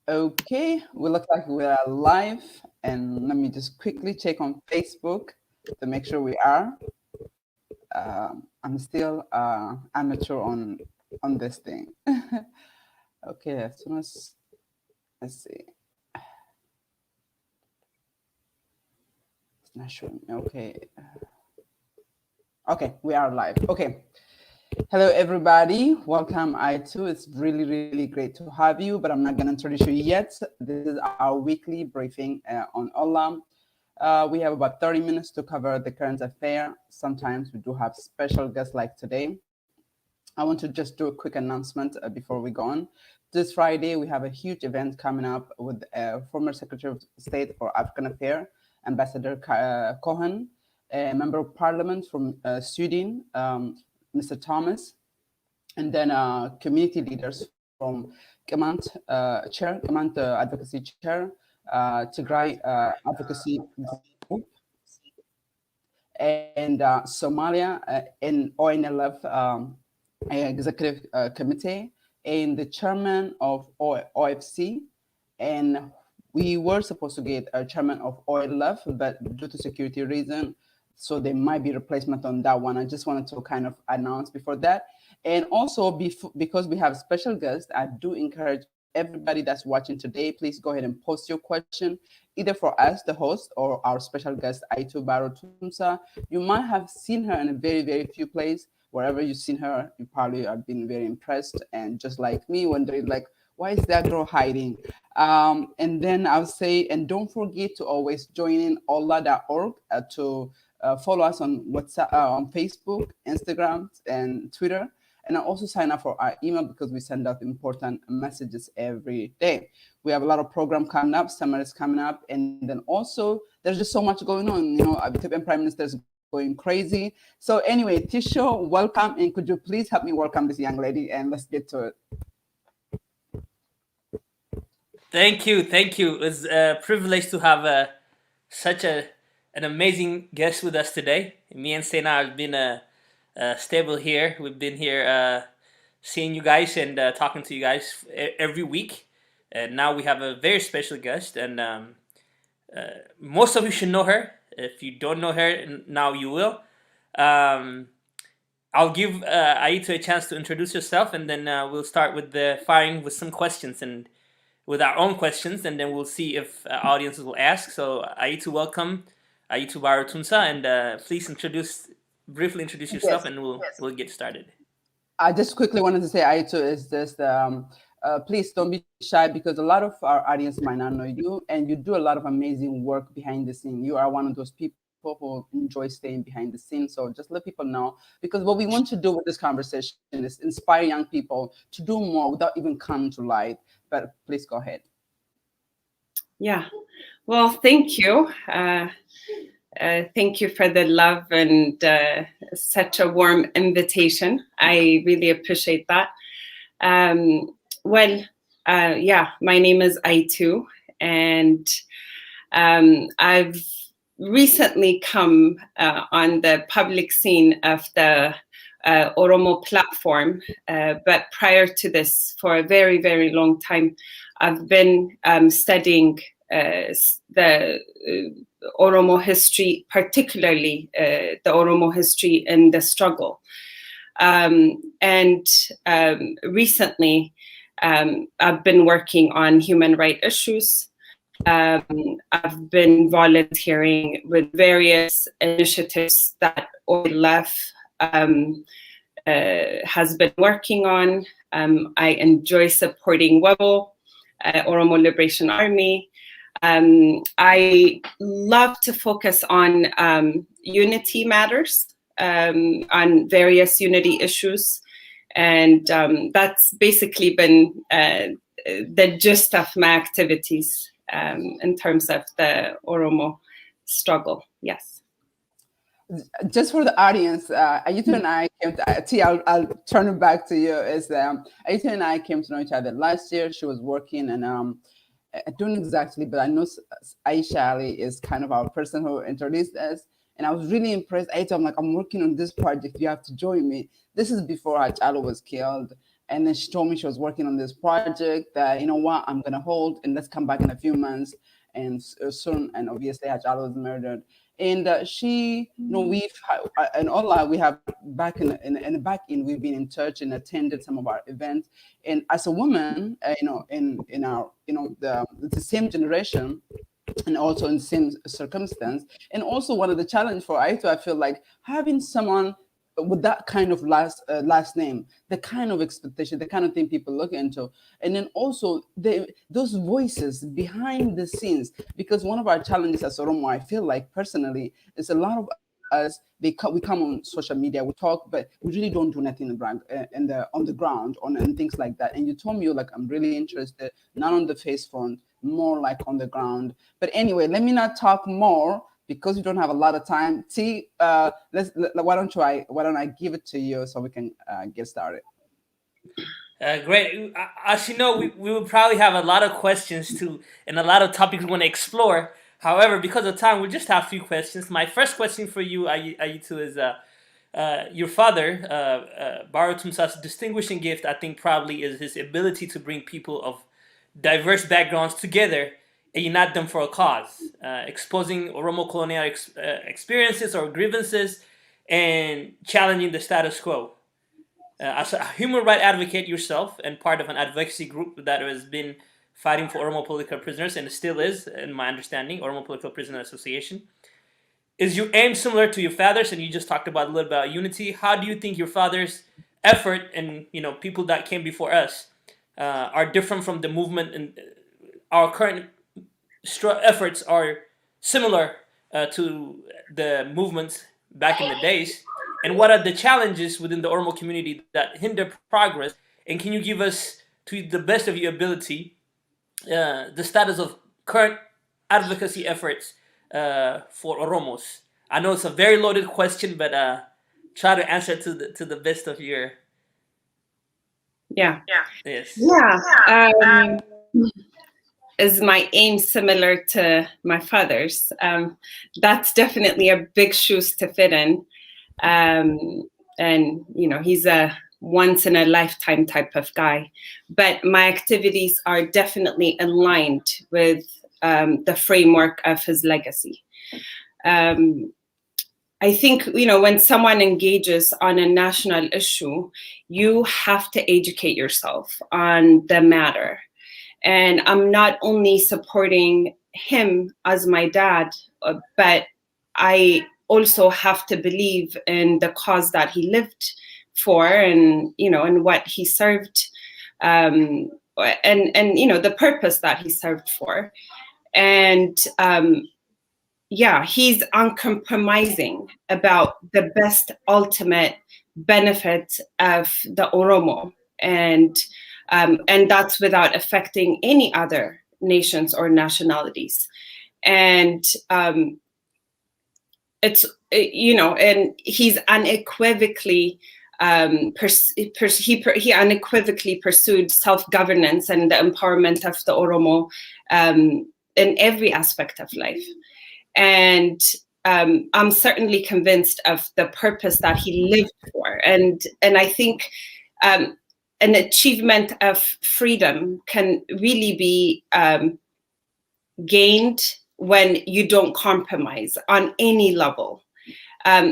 Okay, we look like we are live, and let me just quickly check on Facebook to make sure we are. I'm still amateur on this thing. Okay, as soon as let's see, it's not showing me. Okay, we are live. Okay. Hello, everybody. Welcome, Ayetu. It's really, really great to have you, but I'm not going to introduce you yet. This is our weekly briefing on Ollaa. We have about 30 minutes to cover the current affair. Sometimes we do have special guests like today. I want to just do a quick announcement before we go on. This Friday, we have a huge event coming up with former Secretary of State for African Affairs, Ambassador Cohen, a member of parliament from Sweden, Mr. Thomas, and then community leaders from Kemant Advocacy Chair, Tigray Advocacy Group, and Somalia and ONLF Executive Committee, and the chairman of OFC, and we were supposed to get a chairman of OLF, but due to security reason, so there might be replacement on that one. I just wanted to kind of announce before that. And also because we have special guests, I do encourage everybody that's watching today, please go ahead and post your question, either for us, the host, or our special guest, Ayetu Tumesa. You might have seen her in a very, very few places. Wherever you've seen her, you probably have been very impressed, and just like me, wondering like, why is that girl hiding? And then I'll say, and don't forget to always join in Ollaa.org to follow us on WhatsApp, on Facebook, Instagram, and Twitter. And I'll also sign up for our email because we send out important messages every day. We have a lot of program coming up, summer is coming up, and then also there's just so much going on. You know, Ethiopian Prime Minister is going crazy. So anyway, Tisho, welcome, and could you please help me welcome this young lady, and let's get to it. Thank you. It's a privilege to have such an amazing guest with us today. Me and Sena have been stable here. We've been here seeing you guys and talking to you guys every week. And now we have a very special guest, and most of you should know her. If you don't know her, now you will. I'll give Ayetu a chance to introduce herself, and then we'll start with the firing with some questions and with our own questions, and then we'll see if audiences will ask. So Ayetu, welcome. Ayetu Tumesa, and please briefly introduce yourself, and we'll get started. I just quickly wanted to say, Ayetu, is just please don't be shy, because a lot of our audience might not know you, and you do a lot of amazing work behind the scene. You are one of those people who enjoy staying behind the scenes. So just let people know, because what we want to do with this conversation is inspire young people to do more without even coming to light. But please go ahead. Yeah, well, thank you. Thank you for the love and such a warm invitation. I really appreciate that. My name is Ayetu, and I've recently come on the public scene of the Oromo platform, but prior to this, for a very, very long time, I've been studying the Oromo history, particularly the Oromo history in the struggle. Recently, I've been working on human rights issues. I've been volunteering with various initiatives that OLF has been working on. I enjoy supporting WEBO, Oromo Liberation Army. I love to focus on unity matters, on various unity issues. And that's basically been the gist of my activities in terms of the Oromo struggle. Yes. Just for the audience, Ayetu and I came to, I'll turn it back to you. Ayetu and I came to know each other last year. She was working, and I don't know exactly, but I know Aisha Ali is kind of our person who introduced us. And I was really impressed. I'm like, I'm working on this project. You have to join me. This is before Hachalo was killed. And then she told me she was working on this project that, you know what, I'm going to hold and let's come back in a few months. And soon, and obviously her child was murdered. And she, you know, we've in Ollaa, we have back we've been in touch and attended some of our events. And as a woman, you know, in our, you know, the same generation, and also in the same circumstance, and also one of the challenge for Ayetu, I feel like having someone with that kind of last name, the kind of expectation, the kind of thing people look into, and then also those voices behind the scenes. Because one of our challenges as Oromo, I feel like personally, is a lot of us, we come on social media, we talk, but we really don't do nothing on the ground, and things like that. And you told me, like, I'm really interested, not on the face front, more like on the ground. But anyway, let me not talk more, because we don't have a lot of time. T, why don't I give it to you so we can get started? Great. As you know, we will probably have a lot of questions too, and a lot of topics we want to explore. However, because of time, we'll just have a few questions. My first question for you, Ayetu, is your father, Ayetu Tumesa's distinguishing gift, I think, probably is his ability to bring people of diverse backgrounds together and unite them for a cause, exposing Oromo colonial experiences or grievances and challenging the status quo. As a human rights advocate yourself and part of an advocacy group that has been fighting for Oromo political prisoners and still is, in my understanding, Oromo Political Prisoner Association, is your aim similar to your father's? And you just talked about a little about unity. How do you think your father's effort and, you know, people that came before us are different from the movement, and our current efforts are similar to the movements back in the days? And what are the challenges within the Oromo community that hinder progress? And can you give us, to the best of your ability, the status of current advocacy efforts for Oromos? I know it's a very loaded question, but try to answer to the best of your... Yeah. Yes. Yeah. Is my aim similar to my father's? That's definitely a big shoes to fit in. And, you know, he's a once in a lifetime type of guy. But my activities are definitely aligned with the framework of his legacy. I think, you know, when someone engages on a national issue, you have to educate yourself on the matter. And I'm not only supporting him as my dad, but I also have to believe in the cause that he lived for, and, you know, and what he served, and you know, the purpose that he served for. And yeah, he's uncompromising about the best ultimate benefit of the Oromo, and that's without affecting any other nations or nationalities. And it's, you know, and he's unequivocally he unequivocally pursued self-governance and the empowerment of the Oromo in every aspect of life. And I'm certainly convinced of the purpose that he lived for. And I think an achievement of freedom can really be gained when you don't compromise on any level.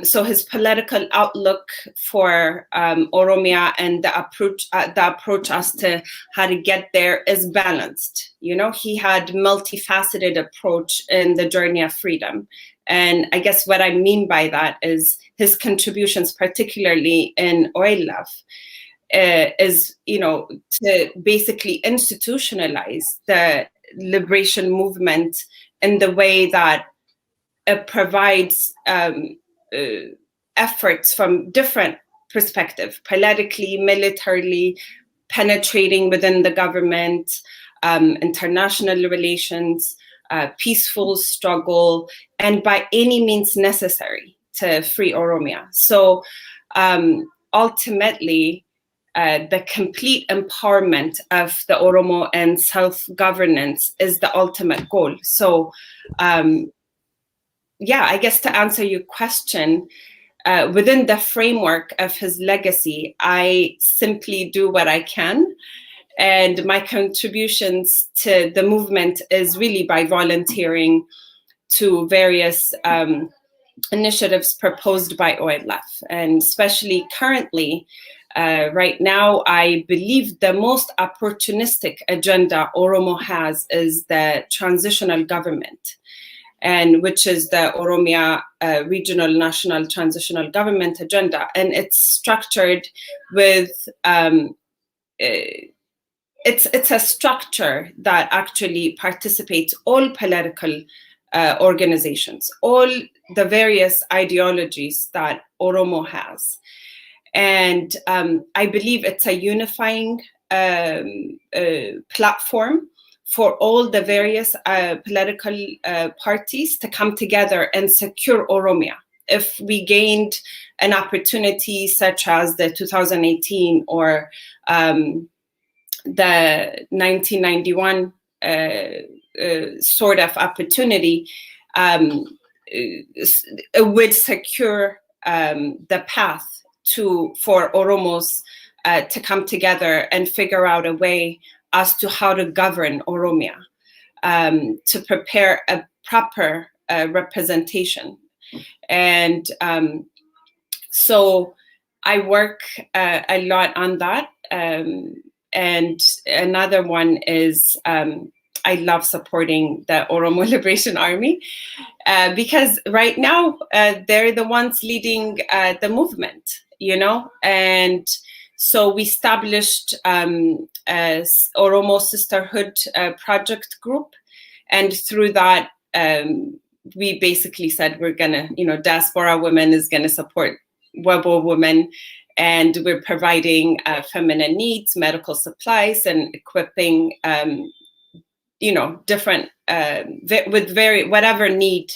So his political outlook for Oromia and the approach as to how to get there is balanced. You know, he had multifaceted approach in the journey of freedom. And I guess what I mean by that is his contributions, particularly in Ollaa, is, you know, to basically institutionalize the liberation movement in the way that it provides efforts from different perspectives, politically, militarily, penetrating within the government, international relations, peaceful struggle, and by any means necessary to free Oromia. So ultimately, the complete empowerment of the Oromo and self-governance is the ultimate goal. So yeah, I guess to answer your question, within the framework of his legacy, I simply do what I can. And my contributions to the movement is really by volunteering to various initiatives proposed by OLF. And especially currently, right now, I believe the most opportunistic agenda Oromo has is the transitional government, and which is the Oromia Regional National Transitional Government Agenda. And it's structured with, it's a structure that actually participates all political organizations, all the various ideologies that Oromo has. And I believe it's a unifying platform for all the various political parties to come together and secure Oromia. If we gained an opportunity such as the 2018 or the 1991 sort of opportunity, it would secure the path for Oromos to come together and figure out a way as to how to govern Oromia, to prepare a proper representation. And so I work a lot on that. And another one is I love supporting the Oromo Liberation Army because right now they're the ones leading the movement, you know? And so we established a Oromo Sisterhood project group. And through that, we basically said we're gonna, you know, Diaspora Women is gonna support Webo women. And we're providing feminine needs, medical supplies, and equipping, you know, different, with whatever need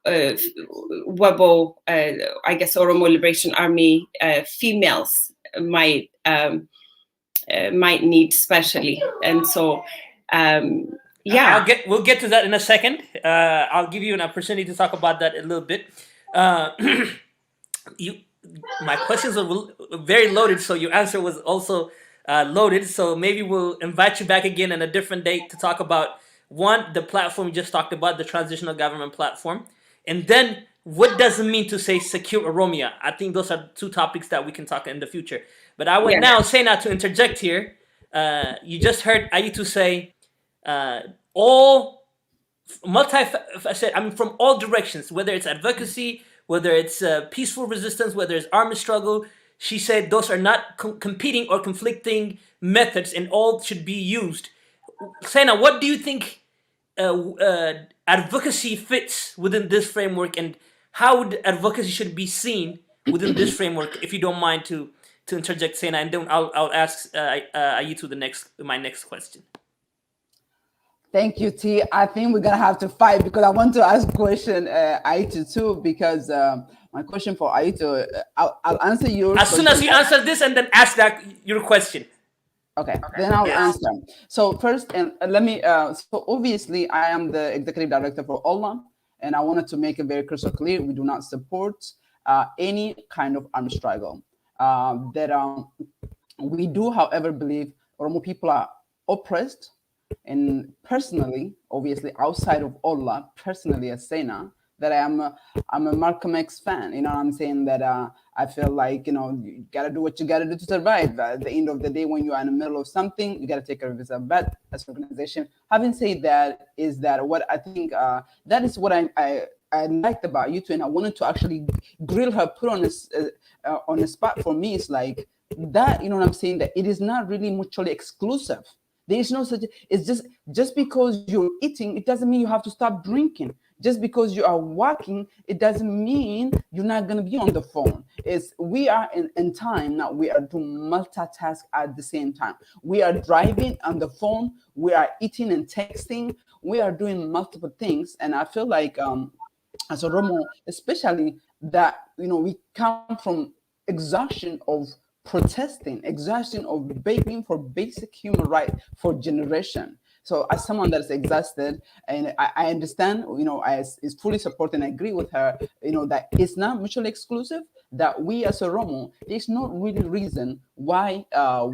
Webo, I guess Oromo Liberation Army females might need especially. And so, yeah. We'll get to that in a second. I'll give you an opportunity to talk about that a little bit. My questions are very loaded, so your answer was also loaded. So maybe we'll invite you back again on a different date to talk about, one, the platform you just talked about, the transitional government platform, and then what does it mean to say secure Oromia? I think those are two topics that we can talk in the future. But I would now say, not to interject here, you just heard Ayetu say all multi-faceted, I mean, from all directions, whether it's advocacy, whether it's peaceful resistance, whether it's armed struggle. She said those are not competing or conflicting methods and all should be used. Sena, what do you think advocacy fits within this framework, and how would advocacy should be seen within this framework, if you don't mind to interject, Sena, and then I'll ask Ayetu my next question. Thank you, T. I think we're gonna have to fight because I want to ask question Ayetu too, because my question for Ayetu, I'll answer yours. As soon as you answer this and then ask your question. Okay, then I'll answer. So first, and let me, so obviously I am the executive director for Ollaa, and I wanted to make it very crystal clear, we do not support any kind of armed struggle. We do, however, believe Oromo people are oppressed. And personally, obviously, outside of Ollaa, personally as Sena, that I'm a Malcolm X fan. You know what I'm saying? That I feel like, you know, you gotta do what you gotta do to survive. At the end of the day, when you are in the middle of something, you gotta take care of yourself. But as an organization, having said that, is that what I think that is what I liked about you two, and I wanted to actually grill her, put on a spot for me. It's like that, you know what I'm saying? That it is not really mutually exclusive. There is no such, it's just because you're eating, it doesn't mean you have to stop drinking. Just because you are walking, it doesn't mean you're not going to be on the phone. We are in time now, we are doing multitask at the same time. We are driving on the phone, we are eating and texting, we are doing multiple things. And I feel like as a Oromo, especially that, you know, we come from exhaustion of protesting, exhaustion of begging for basic human right for generation. So as someone that is exhausted, and I understand, I is fully support and agree with her, that it's not mutually exclusive, that we as a Oromo, there's no really reason why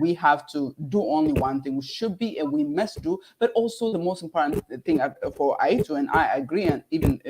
we have to do only one thing. We should be and we must do, but also the most important thing for Ayetu, and I agree, and even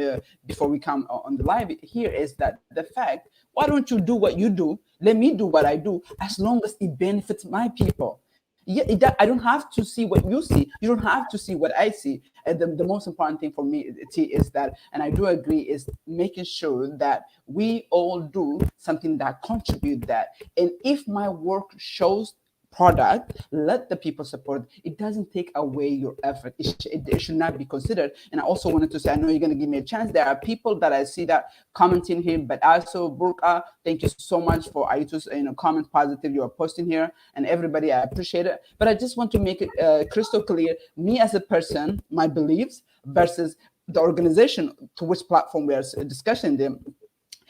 before we come on the live here, is that the fact, why don't you do what you do? Let me do what I do, as long as it benefits my people. Yeah, I don't have to see what you see. You don't have to see what I see. And the most important thing for me, T, is that, and I do agree, is making sure that we all do something that contribute that. And if my work shows product, let the people support. It doesn't take away your effort. It should not be considered. And I also wanted to say, I know you're going to give me a chance. There are people that I see that commenting here, but also Burka, thank you so much for Ayetu's comment positive you are posting here, and everybody, I appreciate it. But I just want to make it crystal clear, me as a person, my beliefs versus the organization to which platform we are discussing them.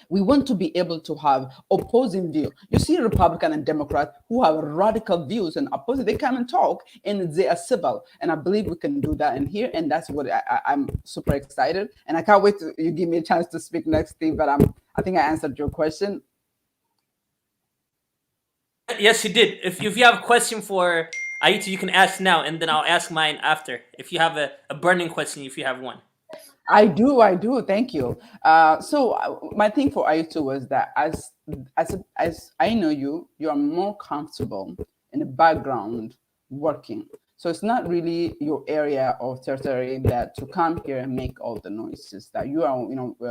We want to be able to have opposing view. You see Republican and Democrat who have radical views and opposite, they come and talk and they are civil. And I believe we can do that in here. And that's what I'm super excited. And I can't wait to you give me a chance to speak next, Steve, but I think I answered your question. Yes, you did. If you have a question for Ayetu, you can ask now, and then I'll ask mine after. If you have a burning question, if you have one. I do. Thank you. So my thing for Ayetu was that as I know you are more comfortable in the background working. So it's not really your area of territory that to come here and make all the noises that you are,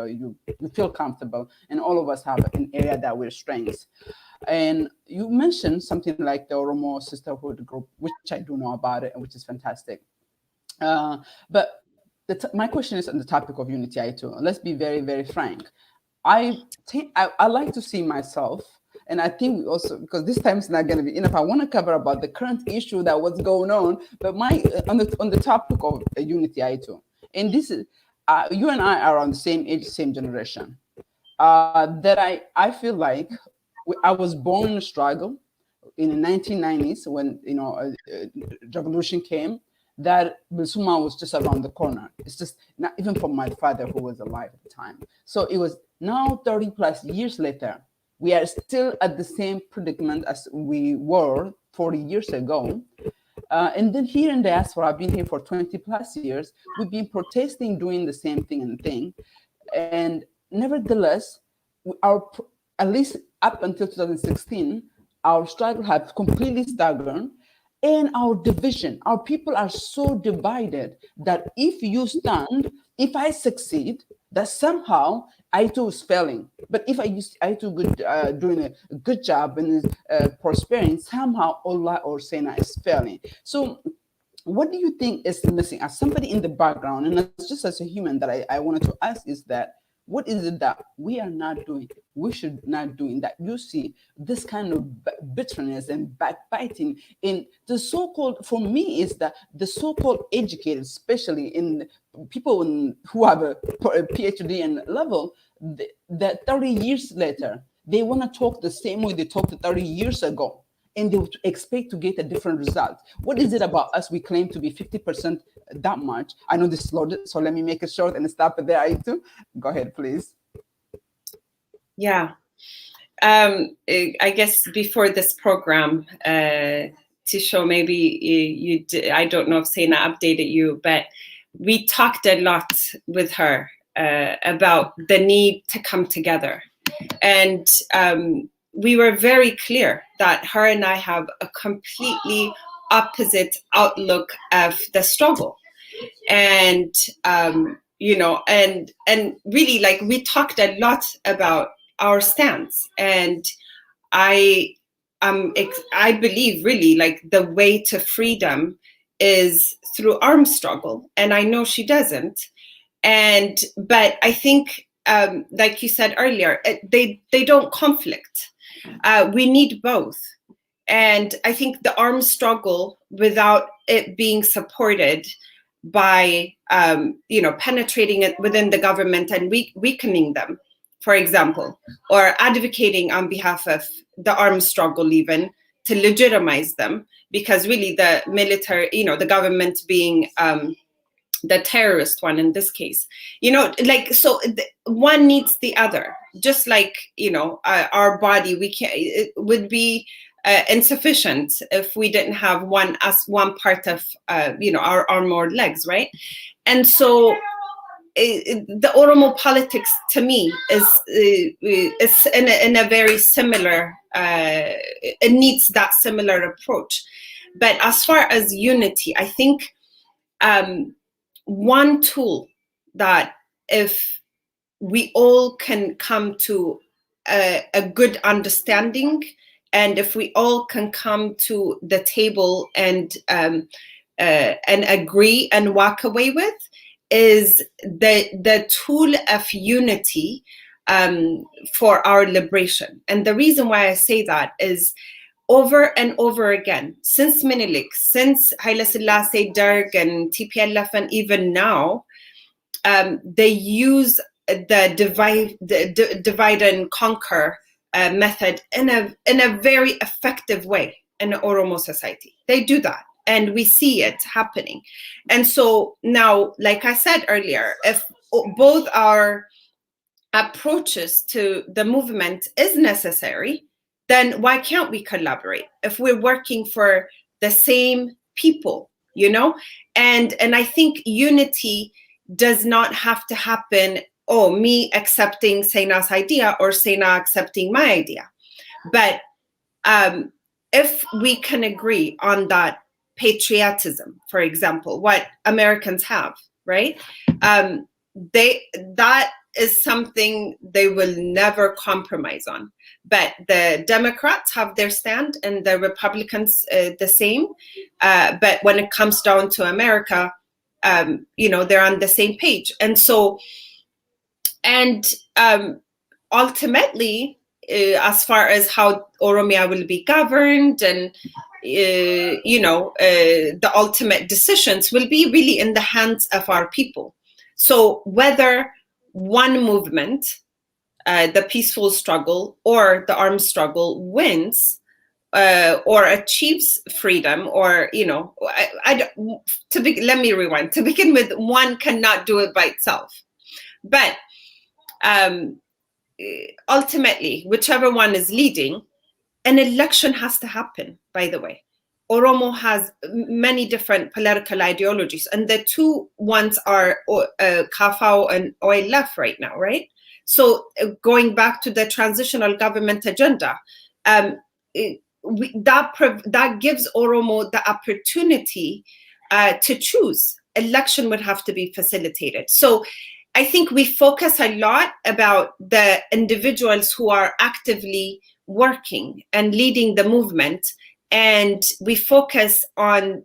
you feel comfortable, and all of us have an area that we're strengths. And you mentioned something like the Oromo Sisterhood group, which I do know about it, which is fantastic. But my question is on the topic of unity, Ayetu. Let's be very, very frank. I like to see myself, and I think we also, because this time it's not going to be enough, I want to cover about the current issue that what's going on, but on the topic of unity, Ayetu. And this is, you and I are on the same age, same generation. That I feel like I was born in a struggle in the 1990s when, revolution came, that Bilsuma was just around the corner. It's just not even for my father who was alive at the time. So it was now 30 plus years later, we are still at the same predicament as we were 40 years ago. And then here in diaspora, I've been here for 20 plus years. We've been protesting, doing the same thing. And nevertheless, at least up until 2016, our struggle had completely staggered. And our division, our people are so divided that if you stand, if I succeed, that somehow Ayetu is failing. But if Ayetu doing a good job and is prospering, somehow Ollaa or Sena is failing. So what do you think is missing? As somebody in the background, and just as a human that I wanted to ask is that, what is it that we are not doing, we should not doing, that you see this kind of bitterness and backbiting in the so-called, for me, is that the so-called educated, especially in people who have a PhD and level, that 30 years later, they want to talk the same way they talked 30 years ago. And they would expect to get a different result. What is it about us? We claim to be 50% that much. I know this is loaded, so let me make it short and stop it there, Ayetu. Go ahead, please. Yeah. I guess before this program, to show maybe I don't know if Sena updated you, but we talked a lot with her about the need to come together. And we were very clear that her and I have a completely opposite outlook of the struggle. And, and really, like, we talked a lot about our stance. And I believe really, like, the way to freedom is through armed struggle. And I know she doesn't. But I think, like you said earlier, they don't conflict. We need both. And I think the armed struggle, without it being supported by, penetrating it within the government and weakening them, for example, or advocating on behalf of the armed struggle even to legitimize them, because really the military, the government being the terrorist one in this case, one needs the other. Just like, our body, it would be insufficient if we didn't have one part of, our arm or legs, right? And so the Oromo politics to me is in a very similar, it needs that similar approach. But as far as unity, I think one tool that if we all can come to a good understanding, and if we all can come to the table and agree and walk away with, is the tool of unity for our liberation. And the reason why I say that is, over and over again, since Menelik, since Haile Selassie, Derg, and TPLF, and even now, they use the divide and conquer method in a very effective way in the Oromo society. They do that, and we see it happening. And so now, like I said earlier, if both our approaches to the movement is necessary, then why can't we collaborate if we're working for the same people, And I think unity does not have to happen, me accepting Seina's idea or Seina accepting my idea. But if we can agree on that patriotism, for example, what Americans have, right? That is something they will never compromise on. But the Democrats have their stand, and the Republicans the same. But when it comes down to America, they're on the same page. And so, ultimately, as far as how Oromia will be governed, and the ultimate decisions will be really in the hands of our people. So whether one movement, the peaceful struggle or the armed struggle, wins or achieves freedom, or let me rewind. To begin with, one cannot do it by itself, but ultimately, whichever one is leading, an election has to happen. By the way, Oromo has many different political ideologies, and the two ones are Kafao and OLF right now, right? So going back to the transitional government agenda, that gives Oromo the opportunity to choose. Election would have to be facilitated. So I think we focus a lot about the individuals who are actively working and leading the movement, and we focus on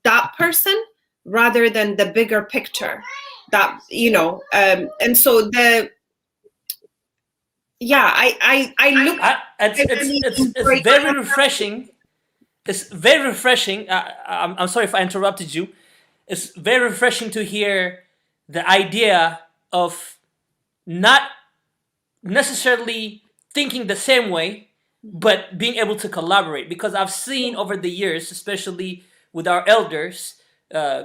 that person rather than the bigger picture. That and so I look. It's very refreshing. It's very refreshing. I'm sorry if I interrupted you. It's very refreshing to hear the idea of not necessarily thinking the same way, but being able to collaborate. Because I've seen over the years, especially with our elders,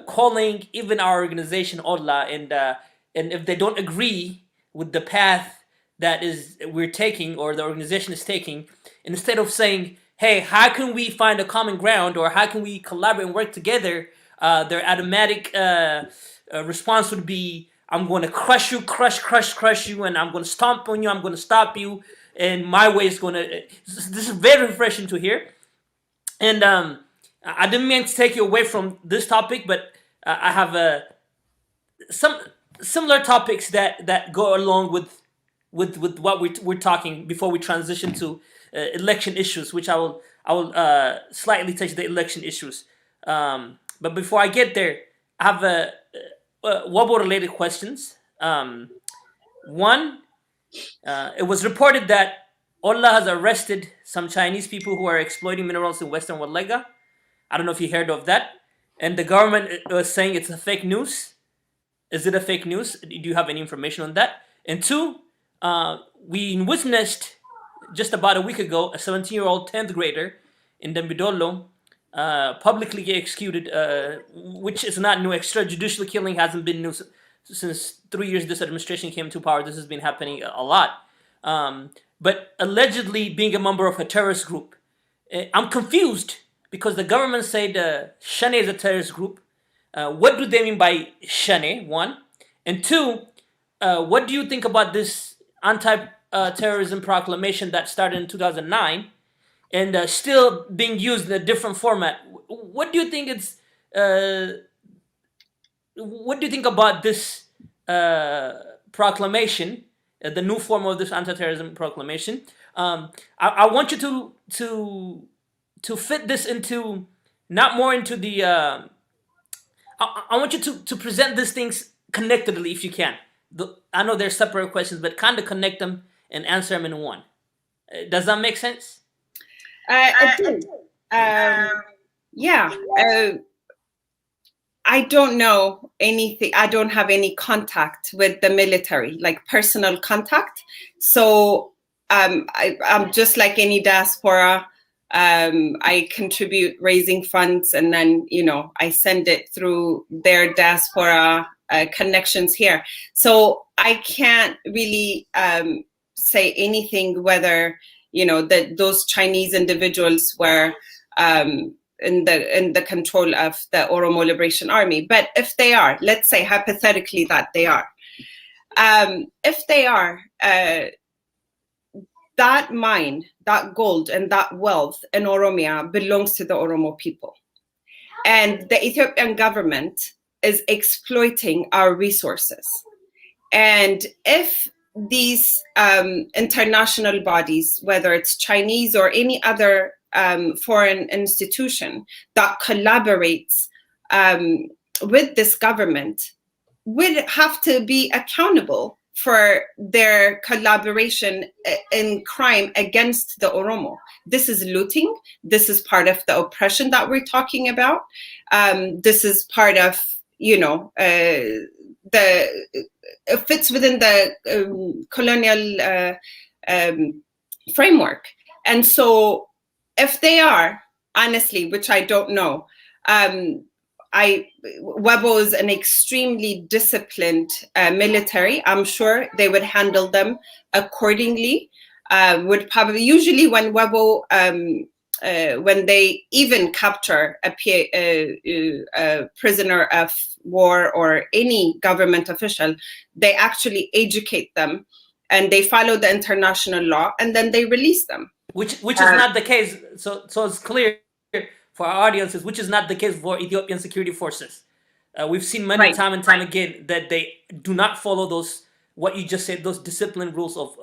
calling even our organization Ollaa, and if they don't agree with the path that we're taking, or the organization is taking, instead of saying, hey, how can we find a common ground, or how can we collaborate and work together, their automatic response would be, I'm going to crush you, crush you, and I'm going to stomp on you, I'm going to stop you, and my way is going to... This is very refreshing to hear. And I didn't mean to take you away from this topic, but I have some similar topics that go along with what we're talking before we transition to election issues, which I will slightly touch the election issues. But before I get there, I have Wabo related questions. One, it was reported that Ollaa has arrested some Chinese people who are exploiting minerals in Western Wallega. I don't know if you heard of that. And the government was saying it's a fake news. Is it a fake news? Do you have any information on that? And two, we witnessed just about a week ago a 17-year-old 10th grader in Dambidolo publicly get executed, which is not new. Extrajudicial killing hasn't been new since 3 years this administration came to power. This has been happening a lot. But allegedly being a member of a terrorist group. I'm confused because the government said Shane is a terrorist group. What do they mean by Shane, one? And two, what do you think about this Anti-Terrorism Proclamation that started in 2009 and still being used in a different format? What do you think what do you think about this proclamation, the new form of this Anti-Terrorism Proclamation? I want you to fit this into, not more into the, I want you to present these things connectedly if you can. I know they're separate questions, but kind of connect them and answer them in one. Does that make sense? It did. Yeah. I don't know anything. I don't have any contact with the military, like personal contact. So I'm just like any diaspora. I contribute raising funds, and then, you know, I send it through their diaspora connections here. So I can't really say anything whether, you know, that those Chinese individuals were in the control of the Oromo Liberation Army. But if they are, let's say hypothetically that they are, if they are, that mine, that gold and that wealth in Oromia belongs to the Oromo people. And the Ethiopian government is exploiting our resources. And if these international bodies, whether it's Chinese or any other foreign institution that collaborates with this government, would have to be accountable for their collaboration in crime against the Oromo. This is looting. This is part of the oppression that we're talking about. This is part of, you know, it fits within the colonial framework. And so if they are, honestly, which I don't know, WEBO is an extremely disciplined military. I'm sure they would handle them accordingly. Would probably, usually when WEBO, when they even capture a prisoner of war or any government official, they actually educate them and they follow the international law, and then they release them. Which is not the case. So it's clear for our audiences, which is not the case for Ethiopian security forces. We've seen many time and time again that they do not follow those, what you just said, those discipline rules of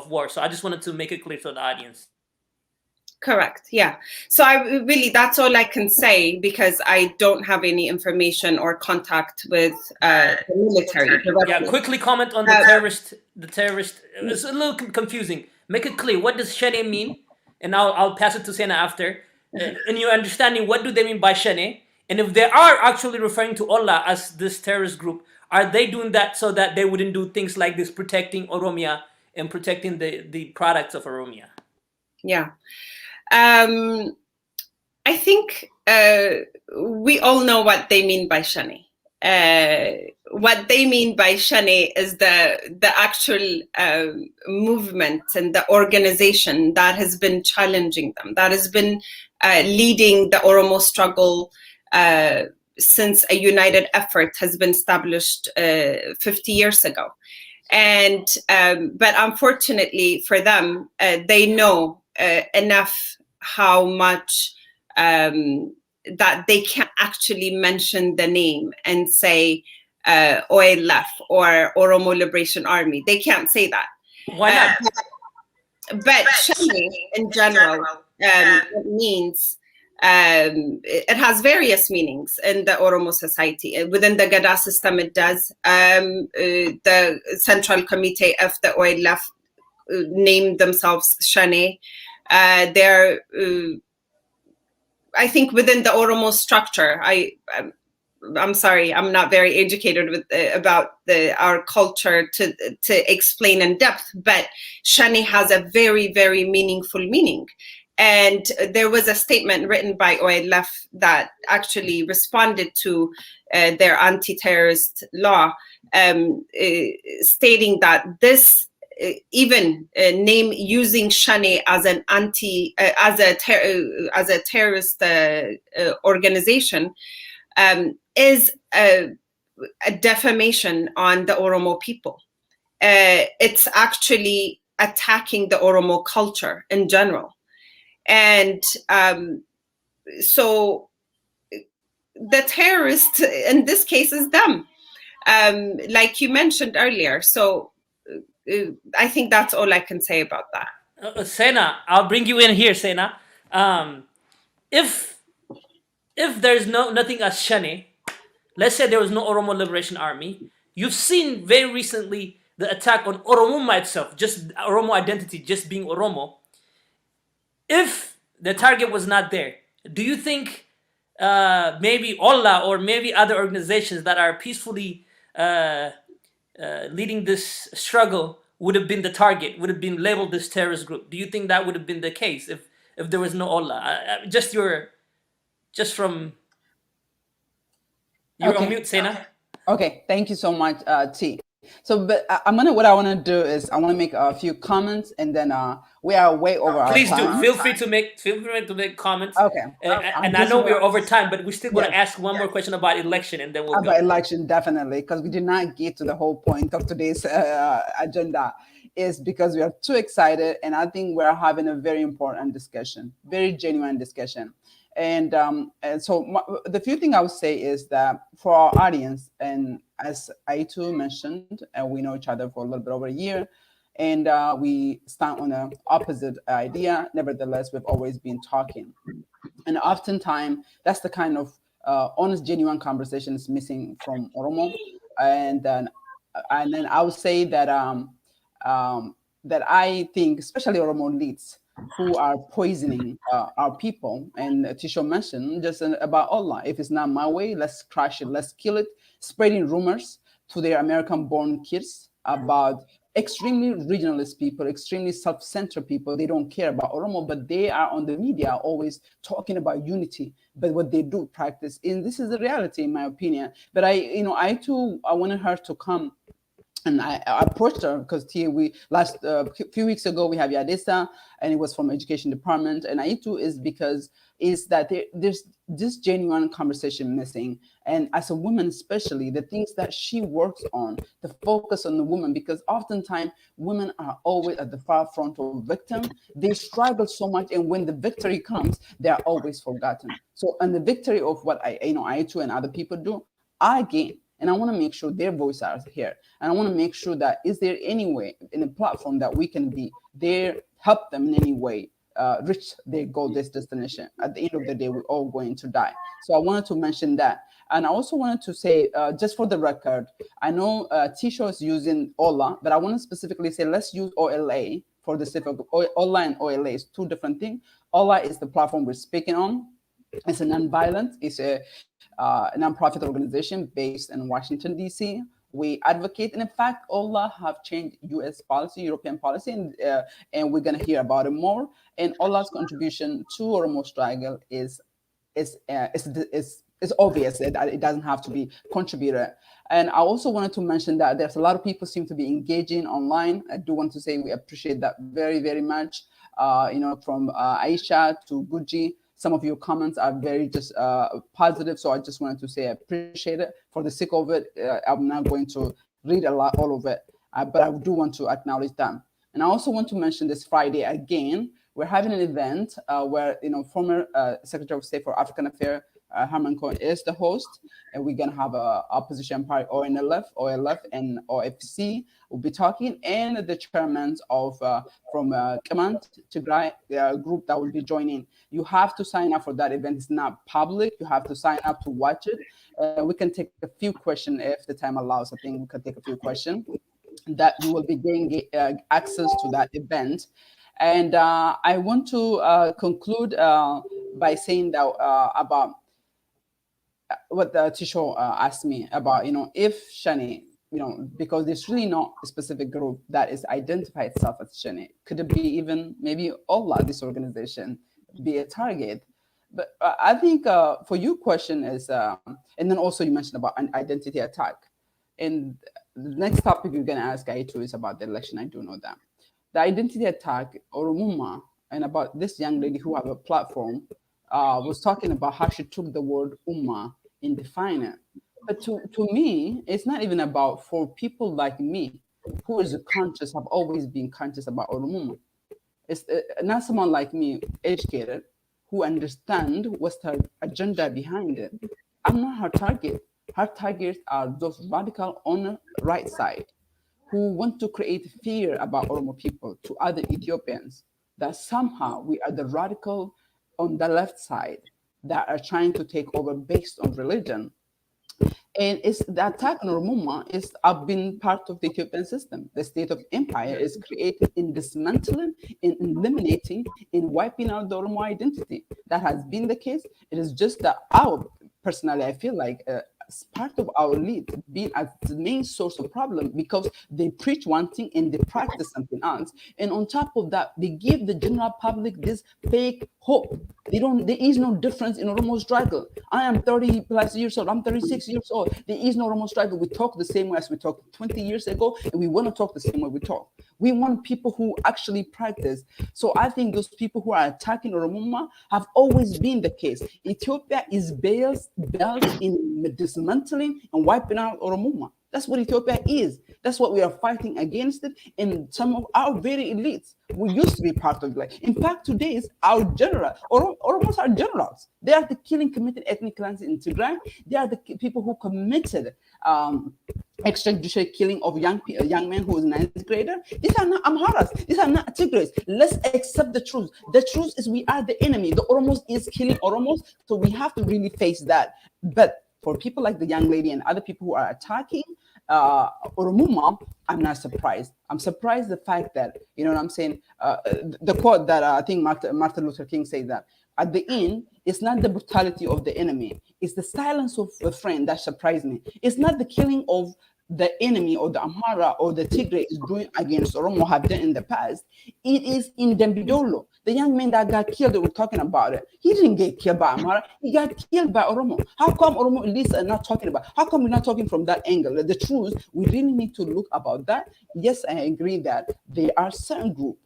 war. So I just wanted to make it clear to the audience. Correct. Yeah. So that's all I can say, because I don't have any information or contact with the military. Yeah. Quickly comment on the terrorist. It's a little confusing. Make it clear. What does Shane mean? And I'll pass it to Sena after. In your understanding, what do they mean by Shane? And if they are actually referring to Ollaa as this terrorist group, are they doing that so that they wouldn't do things like this, protecting Oromia and protecting the products of Oromia? Yeah. I think we all know what they mean by Shane. What they mean by Shane is the actual movement and the organization that has been challenging them, that has been leading the Oromo struggle since a united effort has been established 50 years ago. And but unfortunately for them, they know enough how much that they can't actually mention the name and say Ollaa or Oromo Liberation Army. They can't say that. Why not? But Shane in general, it means, it has various meanings in the Oromo society. Within the Gada system, it does. The Central Committee of the Ollaa named themselves Shane. They're, I think, within the Oromo structure. I'm sorry, I'm not very educated with about our culture to explain in depth, but Shane has a very, very meaningful meaning. And there was a statement written by OLF that actually responded to their anti-terrorist law, stating that this even name using Shane as an as a terrorist organization is a defamation on the Oromo people. It's actually attacking the Oromo culture in general. And so the terrorist in this case is them, like you mentioned earlier. So I think that's all I can say about that. Sena, I'll bring you in here, Sena. If there's nothing as Shane, let's say there was no Oromo Liberation Army, you've seen very recently the attack on Oromuma itself, just Oromo identity, just being Oromo. If the target was not there, do you think maybe Ollaa or maybe other organizations that are peacefully leading this struggle would have been the target, would have been labeled this terrorist group? Do you think that would have been the case if there was no Ollaa? Just from... You're on mute, Sena. Okay, thank you so much, T. So, but what I want to do is I want to make a few comments, and then we are way over our time. Please do. Feel free to make comments. Okay. And I know we're over time, but we're still going to ask one more question about election, and then we'll go. About election, definitely, because we did not get to the whole point of today's agenda. Is because we are too excited, and I think we're having a very important discussion, very genuine discussion. And so the few thing I would say is that for our audience, and as Ayetu mentioned, and we know each other for a little bit over a year, and we stand on an opposite idea. Nevertheless, we've always been talking, and oftentimes that's the kind of honest, genuine conversation is missing from Oromo. And then I would say that that I think, especially Oromo leads, who are poisoning our people. And Tisho mentioned just about Ollaa. If it's not my way, let's crush it, let's kill it, spreading rumors to their American-born kids about extremely regionalist people, extremely self-centered people. They don't care about Oromo, but they are on the media always talking about unity. But what they do practice, and this is the reality, in my opinion. But I wanted her to come. And I approached her because we last few weeks ago we have Yadisa, and it was from education department. And Ayetu is that there's this genuine conversation missing. And as a woman, especially the things that she works on, the focus on the woman, because oftentimes women are always at the far front of victim. They struggle so much, and when the victory comes, they are always forgotten. So, and the victory of what Ayetu and other people do, I gain. And I want to make sure their voice are here. And I want to make sure that is there any way in a platform that we can be there, help them in any way, reach their goal, this destination. At the end of the day, we're all going to die. So I wanted to mention that. And I also wanted to say, just for the record, I know Tisho is using Ollaa, but I want to specifically say, let's use OLA for the sake of Ollaa and OLA is two different things. Ollaa is the platform we're speaking on. It's a non-violent, it's a nonprofit organization based in Washington, D.C. We advocate, and in fact, Ollaa have changed U.S. policy, European policy, and we're going to hear about it more. And Ollaa's contribution to Oromo struggle is obvious that it doesn't have to be contributed. And I also wanted to mention that there's a lot of people seem to be engaging online. I do want to say we appreciate that very, very much. From Aisha to Guji. Some of your comments are very just positive, so I just wanted to say I appreciate it. For the sake of it, I'm not going to read all of it, but I do want to acknowledge them. And I also want to mention this Friday again, we're having an event where former Secretary of State for African Affairs Herman Cohen is the host, and we're gonna have a opposition party, OLF, and OFC will be talking, and the chairmen of from Kemant Tigray group that will be joining. You have to sign up for that event. It's not public. You have to sign up to watch it. We can take a few questions if the time allows. I think we can take a few questions that you will be getting access to that event. And I want to conclude by saying that about what Tisho asked me about, if Shani because there's really not a specific group that is identified itself as Shani. Could it be even maybe Ollaa, this organization, be a target? But I think for your question is, and then also you mentioned about an identity attack. And the next topic you're going to ask Ayetu is about the election. I do know that. The identity attack, Oromuma, and about this young lady who have a platform, was talking about how she took the word Umma and defined it. But to me, it's not even about, for people like me, who is conscious, have always been conscious about Oromuma. It's not someone like me, educated, who understand what's her agenda behind it. I'm not her target. Her targets are those radical on the right side who want to create fear about Oromo people to other Ethiopians, that somehow we are the radical on the left side that are trying to take over based on religion. And it's the attack on Oromuma is have been part of the Ethiopian system. The state of empire is created in dismantling, in eliminating, in wiping out the Oromo identity. That has been the case. It is just that personally, I feel like part of our elite being as the main source of problem, because they preach one thing and they practice something else. And on top of that, they give the general public this fake hope. There is no difference in Oromo struggle. I am 30 plus years old. I'm 36 years old. There is no Oromo struggle. We talk the same way as we talked 20 years ago, and we want to talk the same way we talk. We want people who actually practice. So I think those people who are attacking Oromuma have always been the case. Ethiopia is built in dismantling and wiping out Oromuma. That's what Ethiopia is. That's what we are fighting against it. And some of our very elites, we used to be part of it. Like, in fact, today is our general, Oromos are generals. They are the committed ethnic cleansing in Tigray. They are the people who committed extrajudicial killing of young men who is 9th grader. These are not Amharas. These are not Tigrays. Let's accept the truth. The truth is we are the enemy. The Oromos is killing Oromos. So we have to really face that. But for people like the young lady and other people who are attacking Oromuma, I'm not surprised. I'm surprised the fact that, you know what I'm saying, the quote that I think Martin Luther King said that, at the end, it's not the brutality of the enemy, it's the silence of a friend that surprised me. It's not the killing of the enemy or the Amhara or the Tigray is doing against Oromo have done in the past. It is in Dembidolo. The young man that got killed, that we're talking about it, he didn't get killed by Amhara, he got killed by Oromo. How come Oromo elites are not talking about? How come we're not talking from that angle? The truth, we really need to look about that. Yes, I agree that there are certain group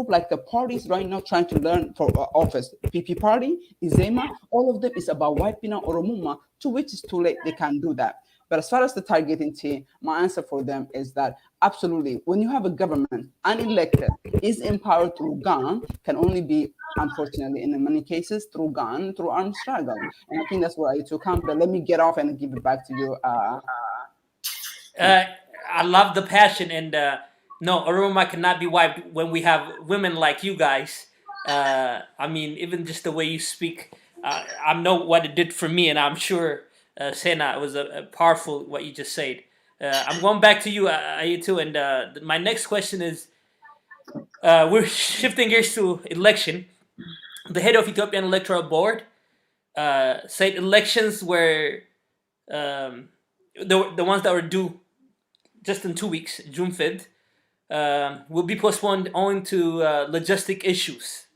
like the parties right now trying to learn for office, PP party, Izema, all of them is about wiping out Oromuma, to which is too late, they can do that. But as far as the targeting team, my answer for them is that absolutely, when you have a government unelected, is empowered through gun, can only be, unfortunately, in many cases, through gun, through armed struggle. And I think that's what I took on. But let me get off and give it back to you. I love the passion, and no, Oroma cannot be wiped when we have women like you guys. I mean, even just the way you speak, I know what it did for me, and I'm sure Sena, it was a powerful what you just said. I'm going back to you, Ayetu, and my next question is, we're shifting gears to election. The head of Ethiopian Electoral Board said elections were the ones that were due just in 2 weeks, June 5th, will be postponed owing to logistic issues.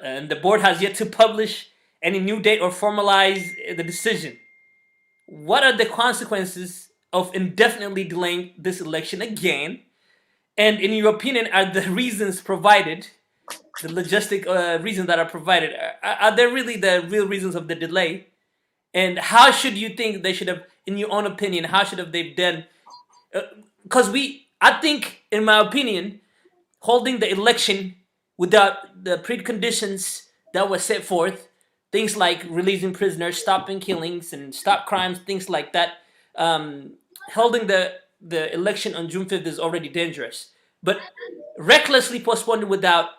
And the board has yet to publish any new date or formalize the decision. What are the consequences of indefinitely delaying this election again? And in your opinion, are the reasons provided, the logistic reasons that are provided, are they really the real reasons of the delay? And how should you think they should have, in your own opinion, how should have they done? Because I think, in my opinion, holding the election without the preconditions that were set forth, things like releasing prisoners, stopping killings, and stop crimes, things like that, holding the election on June 5th is already dangerous. But recklessly postponing without,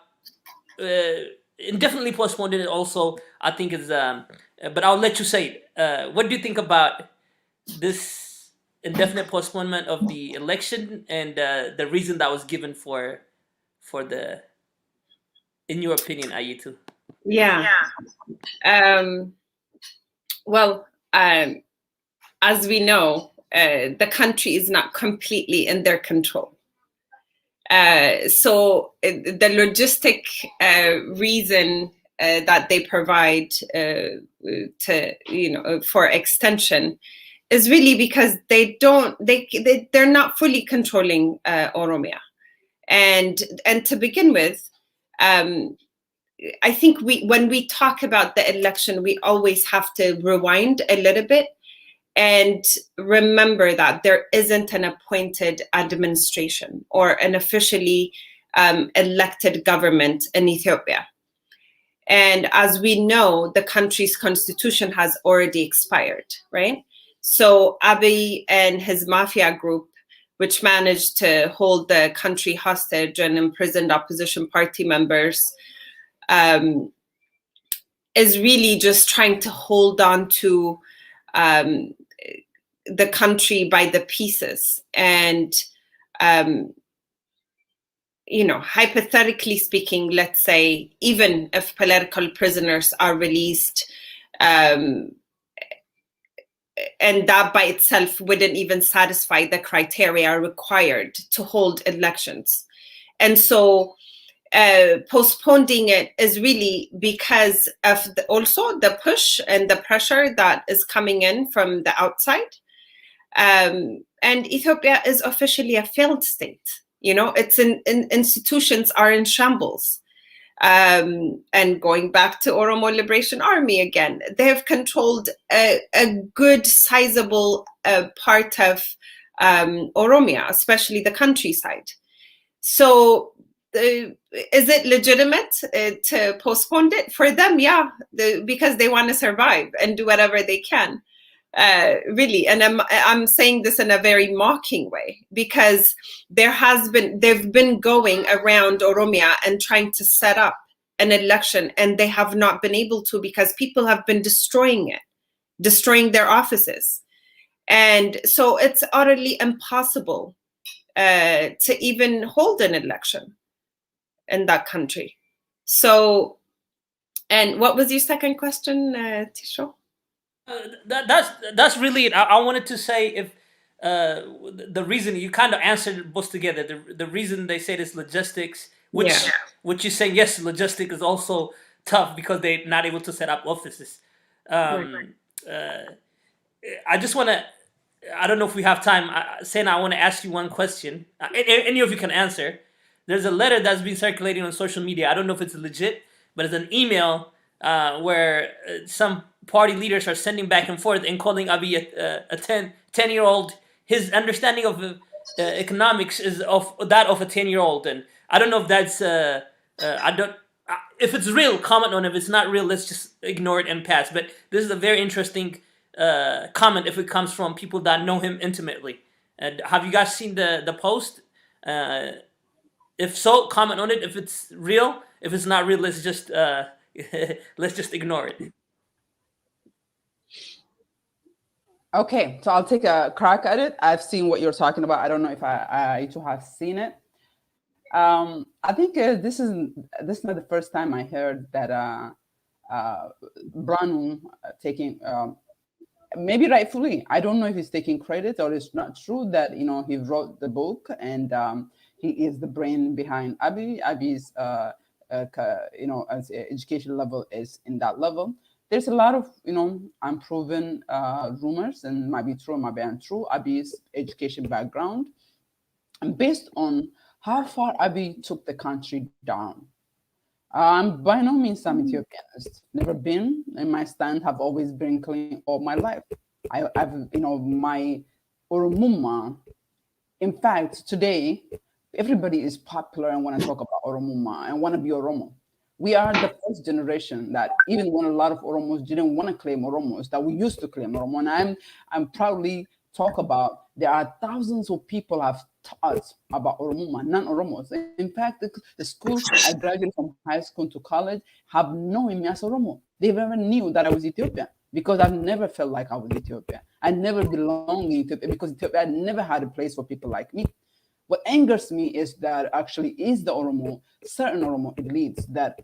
indefinitely postponing it also, I think is, but I'll let you say it. What do you think about this indefinite postponement of the election and the reason that was given for the, in your opinion, Ayetu? Yeah. Well, as we know, the country is not completely in their control. So the logistic reason that they provide to, for extension is really because they're not fully controlling Oromia. And to begin with, I think when we talk about the election, we always have to rewind a little bit and remember that there isn't an appointed administration or an officially elected government in Ethiopia. And as we know, the country's constitution has already expired, right? So Abiy and his mafia group, which managed to hold the country hostage and imprisoned opposition party members, is really just trying to hold on to the country by the pieces. And, hypothetically speaking, let's say, even if political prisoners are released, and that by itself wouldn't even satisfy the criteria required to hold elections. And so postponing it is really because of also the push and the pressure that is coming in from the outside. And Ethiopia is officially a failed state. Its institutions are in shambles. And going back to Oromo Liberation Army again, they have controlled a good sizable part of Oromia, especially the countryside. So is it legitimate to postpone it? For them, yeah, because they want to survive and do whatever they can. Really, and I'm saying this in a very mocking way, because they've been going around Oromia and trying to set up an election, and they have not been able to because people have been destroying their offices. And so it's utterly impossible to even hold an election in that country. So, and what was your second question, Tisho? That's really it. I wanted to say if the reason you kind of answered both together. The reason they say this logistics, which you're saying, yes, logistics is also tough because they're not able to set up offices. I just want to. I don't know if we have time. Sena, I want to ask you one question. Any of you can answer. There's a letter that's been circulating on social media. I don't know if it's legit, but it's an email where some party leaders are sending back and forth and calling Abiy a 10-year-old. His understanding of economics is of that of a 10-year-old, and I don't know if that's if it's real, comment on it. If it's not real, let's just ignore it and pass. But this is a very interesting comment if it comes from people that know him intimately. And have you guys seen the post? If so, comment on it. If it's real, if it's not real, let's just ignore it. Okay, so I'll take a crack at it. I've seen what you're talking about. I don't know if I too have seen it. I think this is not the first time I heard that Branu taking, maybe rightfully, I don't know if he's taking credit or it's not true that he wrote the book and he is the brain behind Abiy. Abiy's as education level is in that level. There's a lot of unproven rumors, and might be true, might be untrue. Abiy's education background, and based on how far Abiy took the country down. By no means I'm Ethiopianist. Never been. In my stand have always been clean all my life. I've my Oromuma. In fact, today everybody is popular and want to talk about Oromuma and want to be Oromo. We are the first generation that, even when a lot of Oromos didn't want to claim Oromos, that we used to claim Oromo. And I'm proudly talk about there are thousands of people have taught about Oromuma, non-Oromos. In fact, the schools I graduated from high school to college have known me as Oromo. They never knew that I was Ethiopian because I've never felt like I was Ethiopian. I never belonged in Ethiopia because Ethiopia never had a place for people like me. What angers me is that actually is the Oromo, certain Oromo elites that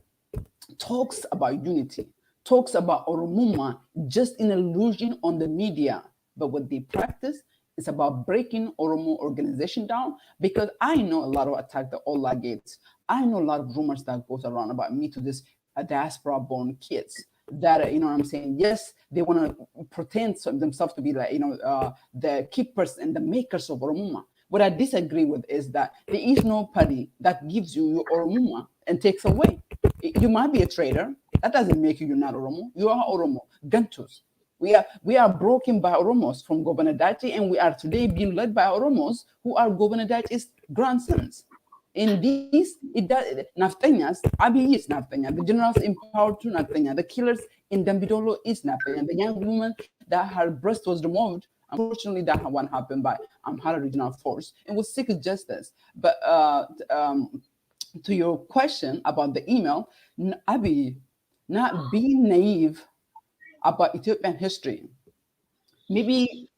talks about unity, talks about Oromuma just in illusion on the media, but what they practice It's about breaking Oromo organization down, because I know a lot of attack the Ollaa gates. I know a lot of rumors that goes around about me to this diaspora-born kids that you know what I'm saying. Yes, they want to pretend themselves to be like the keepers and the makers of Oromuma. What I disagree with is that there is no party that gives you your Oromuma and takes away. You might be a traitor. That doesn't make you not Oromo. You are Oromo. Gantus. We are broken by Oromos from Governor Dachi, and we are today being led by Oromos who are Governor Dachi's grandsons. In these, it does Nafteñas, Abi is Nafteña, the generals empowered to Nafteña, the killers in Dambidolo is Nafteña, the young woman that her breast was removed. Unfortunately, that one happened by Amhara Regional Force, and was seek justice. But to your question about the email, Abi, not being naive about Ethiopian history, maybe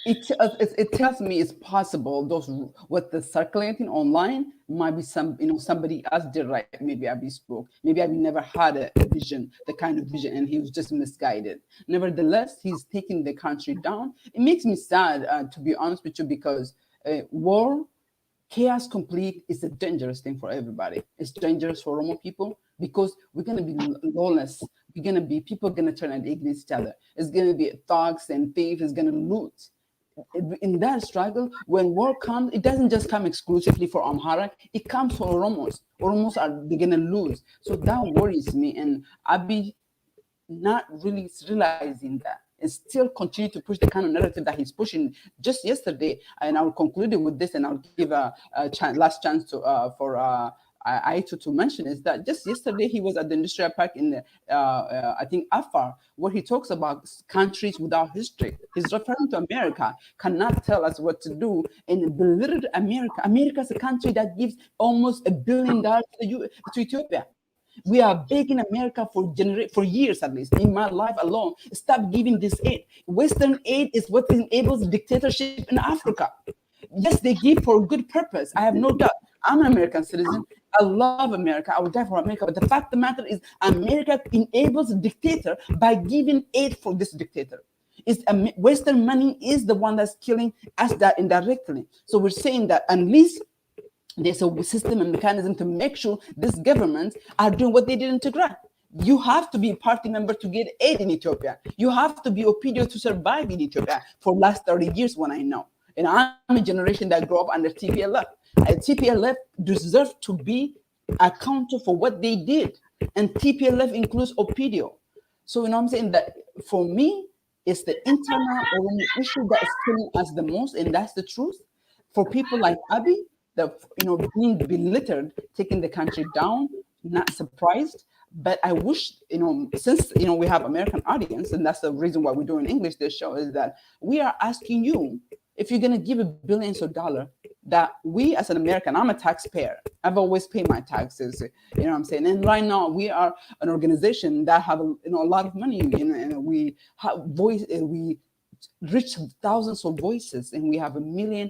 it tells me it's possible those what the circulating online might be somebody else did right. Maybe Abi spoke. Maybe Abi never had a vision, the kind of vision, and he was just misguided. Nevertheless, he's taking the country down. It makes me sad, to be honest with you, because war, chaos complete is a dangerous thing for everybody. It's dangerous for Oromo people because we're gonna be lawless. People gonna turn against each other. It's gonna be thugs and thieves. It's gonna loot. In that struggle, when war comes, it doesn't just come exclusively for Amhara, it comes for Oromos. Oromos they're gonna lose. So that worries me, and Abi not really realizing that and still continue to push the kind of narrative that he's pushing. Just yesterday, and I'll conclude it with this, and I'll give a last chance to for Ayetu to mention, is that just yesterday he was at the industrial park in I think Afar, where he talks about countries without history. He's referring to America cannot tell us what to do, and belittled America. America is a country that gives almost $1 billion to Ethiopia. We are begging America for years, at least in my life alone, stop giving this aid. Western aid is what enables dictatorship in Africa. Yes, they give for a good purpose. I have no doubt. I'm an American citizen. I love America. I would die for America. But the fact of the matter is, America enables a dictator by giving aid for this dictator. Western money is the one that's killing us that indirectly. So we're saying that at least there's a system and mechanism to make sure these governments are doing what they did in Tigray. You have to be a party member to get aid in Ethiopia. You have to be Opidio to survive in Ethiopia for last 30 years, when I know. And I'm a generation that grew up under TPLF. And TPLF deserves to be accountable for what they did. And TPLF includes Opidio. So, you know what I'm saying? That for me, it's the internal issue that is killing us the most, and that's the truth. For people like Abi, being belittled, taking the country down, not surprised. But I wish, since we have American audience, and that's the reason why we're doing English this show, is that we are asking you, if you're gonna give billions of dollars, that we as an American, I'm a taxpayer. I've always paid my taxes, you know what I'm saying? And right now we are an organization that have a lot of money, and we have we reach thousands of voices, and we have 1 million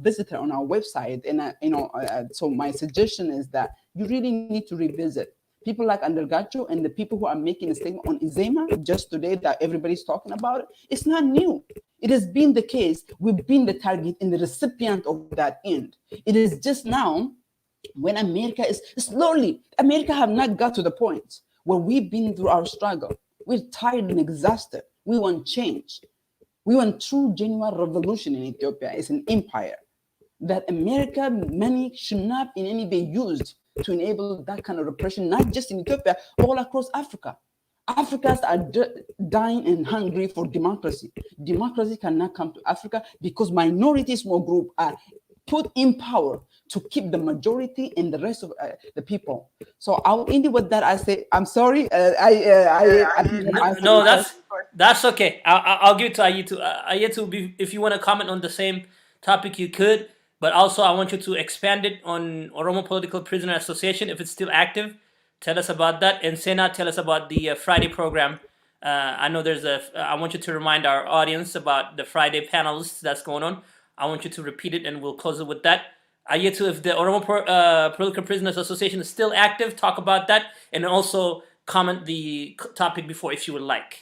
visitors on our website. And so my suggestion is that you really need to revisit people like Andergacho and the people who are making a statement on Izema just today that everybody's talking about it. It's not new. It has been the case. We've been the target and the recipient of that end. It is just now when America is slowly, America have not got to the point where we've been through our struggle. We're tired and exhausted. We want change. We want true, genuine revolution in Ethiopia. It's an empire. That America money should not in any way used to enable that kind of repression, not just in Ethiopia, all across Africa. Africans are dying and hungry for democracy. Democracy cannot come to Africa because minority small group are put in power to keep the majority and the rest of the people. So I'll end it with that. I say, I'm sorry. No, that's okay. I'll give it to Ayetu. Ayetu, if you want to comment on the same topic, you could. But also, I want you to expand it on Oromo Political Prisoner Association, if it's still active. Tell us about that. And Sena, tell us about the Friday program. I know I want you to remind our audience about the Friday panels that's going on. I want you to repeat it, and we'll close it with that. Ayetu, if the Oromo Political Prisoners Association is still active, talk about that, and also comment the topic before if you would like.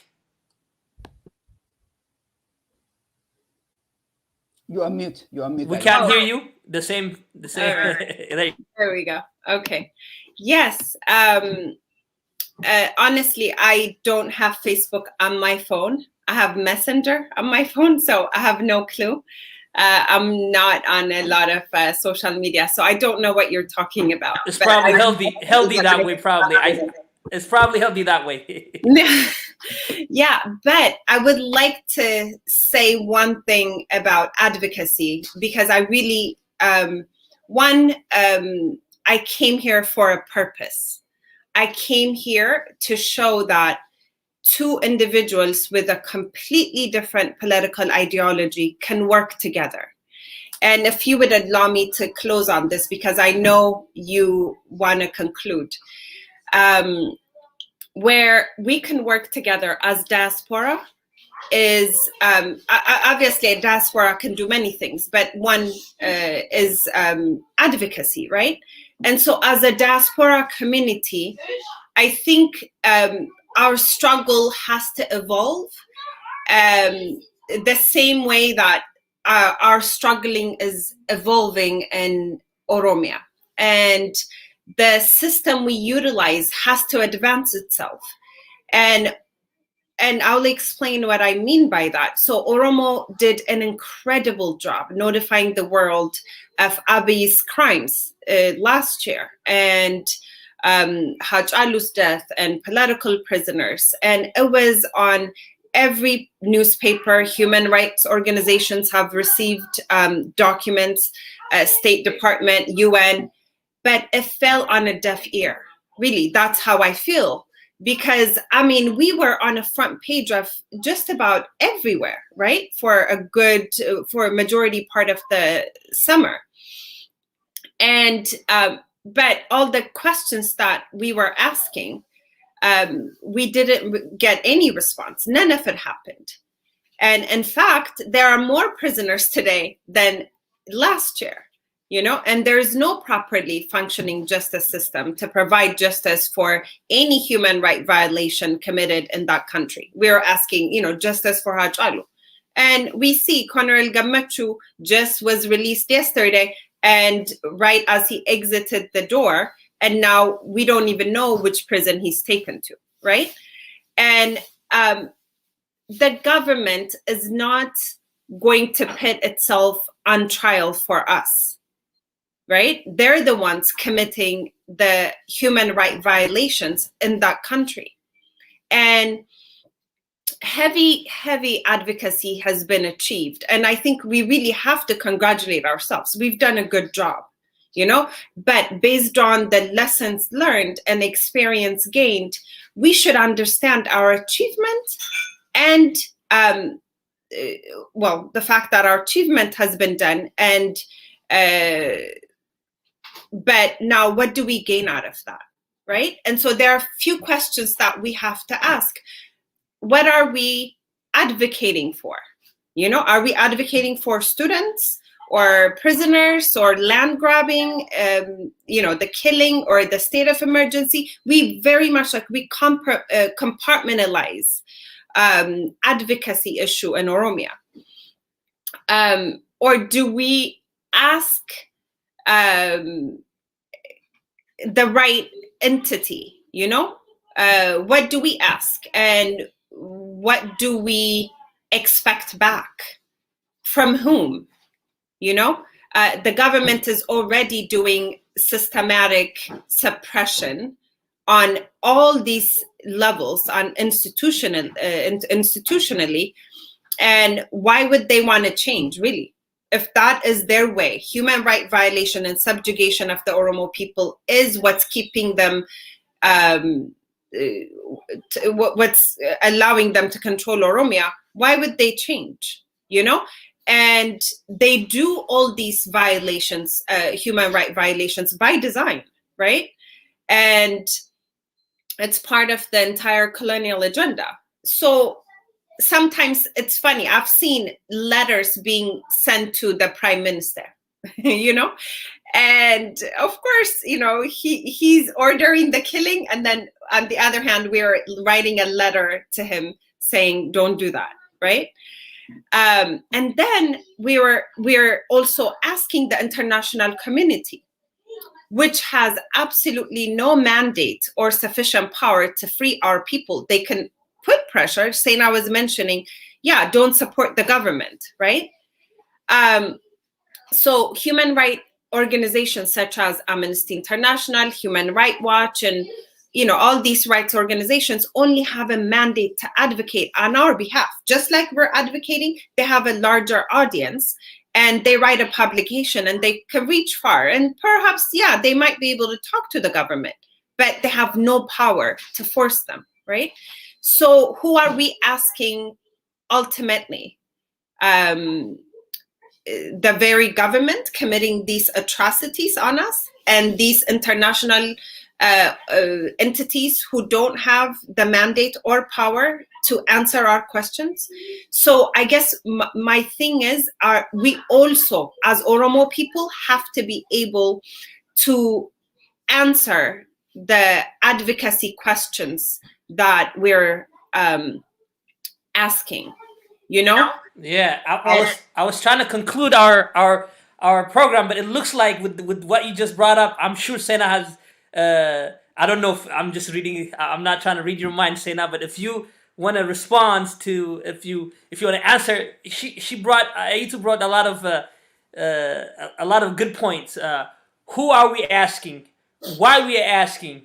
You are mute. You are mute. We Ayetu. can't hear you. The same. All right. There There we go. Okay. Yes. Honestly, I don't have Facebook on my phone. I have Messenger on my phone, so I have no clue. I'm not on a lot of social media, so I don't know what you're talking about. It's but probably I- healthy that way. Probably, it's probably healthy that way. Yeah, but I would like to say one thing about advocacy, because I really, I came here for a purpose. I came here to show that two individuals with a completely different political ideology can work together. And if you would allow me to close on this, because I know you want to conclude, where we can work together as diaspora is, obviously a diaspora can do many things, but one is advocacy, right? And so as a diaspora community, I think our struggle has to evolve the same way that our struggling is evolving in Oromia. And the system we utilize has to advance itself. And I'll explain what I mean by that. So Oromo did an incredible job notifying the world of Abi's crimes last year, and Hajalu's death, and political prisoners. And it was on every newspaper. Human rights organizations have received documents, State Department, UN, but it fell on a deaf ear. Really, that's how I feel. Because, I mean, we were on a front page of just about everywhere, right? For a majority part of the summer. And, but all the questions that we were asking, we didn't get any response. None of it happened. And in fact, there are more prisoners today than last year. You know, and there's no properly functioning justice system to provide justice for any human right violation committed in that country. We're asking, you know, justice for Hajalu. And we see Colonel Gamachu just was released yesterday, and right as he exited the door, and now we don't even know which prison he's taken to, right? And the government is not going to put itself on trial for us. Right? They're the ones committing the human right violations in that country. And heavy advocacy has been achieved. And I think we really have to congratulate ourselves. We've done a good job, you know, but based on the lessons learned and experience gained, we should understand our achievement and, well, the fact that our achievement has been done, and but now what do we gain out of that, right? And so there are a few questions that we have to ask. What are we advocating for? You know, are we advocating for students or prisoners or land grabbing, you know, the killing or the state of emergency? We very much we compartmentalize advocacy issue in Oromia. Or do we ask the right entity, you know? What do we ask, and what do we expect back? From whom? You know, the government is already doing systematic suppression on all these levels, on institutionally, and why would they want to change, really? If that is their way, human right violation and subjugation of the Oromo people is what's keeping them, what's allowing them to control Oromia, why would they change, you know? And they do all these violations, human right violations by design, right? And it's part of the entire colonial agenda. So sometimes it's funny, I've seen letters being sent to the prime minister, you know, and of course, you know, he's ordering the killing, and then on the other hand, we're writing a letter to him saying, don't do that, right? And then we're also asking the international community, which has absolutely no mandate or sufficient power to free our people. They can put pressure, saying I was mentioning, yeah, don't support the government, right? So human rights organizations such as Amnesty International, Human Rights Watch, and all these rights organizations only have a mandate to advocate on our behalf. Just like we're advocating, they have a larger audience, and they write a publication and they can reach far. And perhaps, yeah, they might be able to talk to the government, but they have no power to force them, right? So who are we asking ultimately? The very government committing these atrocities on us, and these international entities who don't have the mandate or power to answer our questions. So I guess my thing is, we also, as Oromo people, have to be able to answer the advocacy questions that we're asking, Yeah, I was trying to conclude our program, but it looks like with what you just brought up, I'm sure Sena has. I don't know if I'm just reading. I'm not trying to read your mind, Sena, but if you want to respond to, if you want to answer, Ayetu brought a lot of good points. Who are we asking? Why we are asking?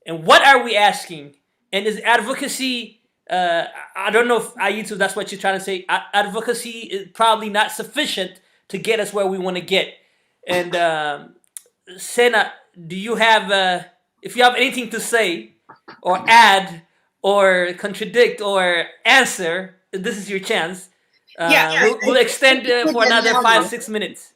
And what are we asking? And is advocacy? I don't know if Ayetu, that's what you're trying to say. Advocacy is probably not sufficient to get us where we want to get. And Sena, do you have, if you have anything to say, or add, or contradict, or answer, this is your chance. We'll extend for another 5-6 minutes.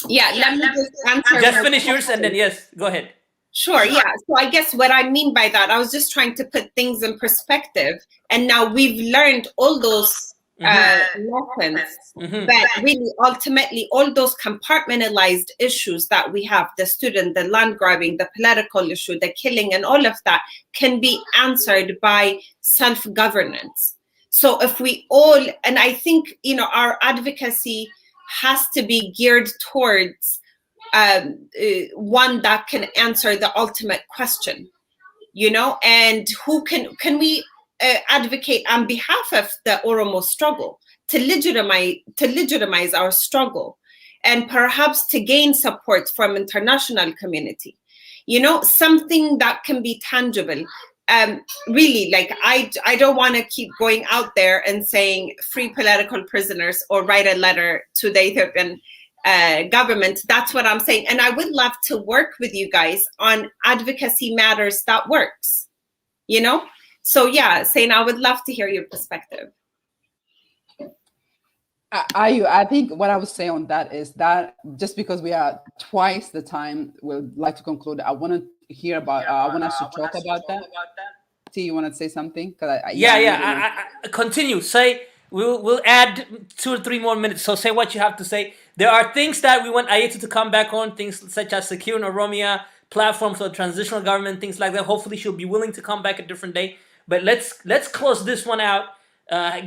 Yeah, let me just answer. Just finish yours, and then yes, go ahead. Sure, yeah. So I guess what I mean by that, I was just trying to put things in perspective. And now we've learned all those lessons, but really, ultimately, all those compartmentalized issues that we have, the student, the land grabbing, the political issue, the killing, and all of that can be answered by self-governance. So if we all, and I think, our advocacy has to be geared towards one that can answer the ultimate question, and who can we advocate on behalf of the Oromo struggle to legitimize our struggle, and perhaps to gain support from international community, something that can be tangible. Really, like I don't want to keep going out there and saying free political prisoners or write a letter to the Ethiopian government. That's what I'm saying. And I would love to work with you guys on advocacy matters that works, So yeah, Sain, I would love to hear your perspective. I think what I would say on that is that just because we are twice the time, we'll like to conclude. I want to hear about, I want us to talk about that. T, you want to say something? I continue. Say, we'll add 2 or 3 more minutes. So say what you have to say. There are things that we want Ayetu to come back on, things such as securing Oromia, platforms for transitional government, things like that. Hopefully she'll be willing to come back a different day. But let's close this one out.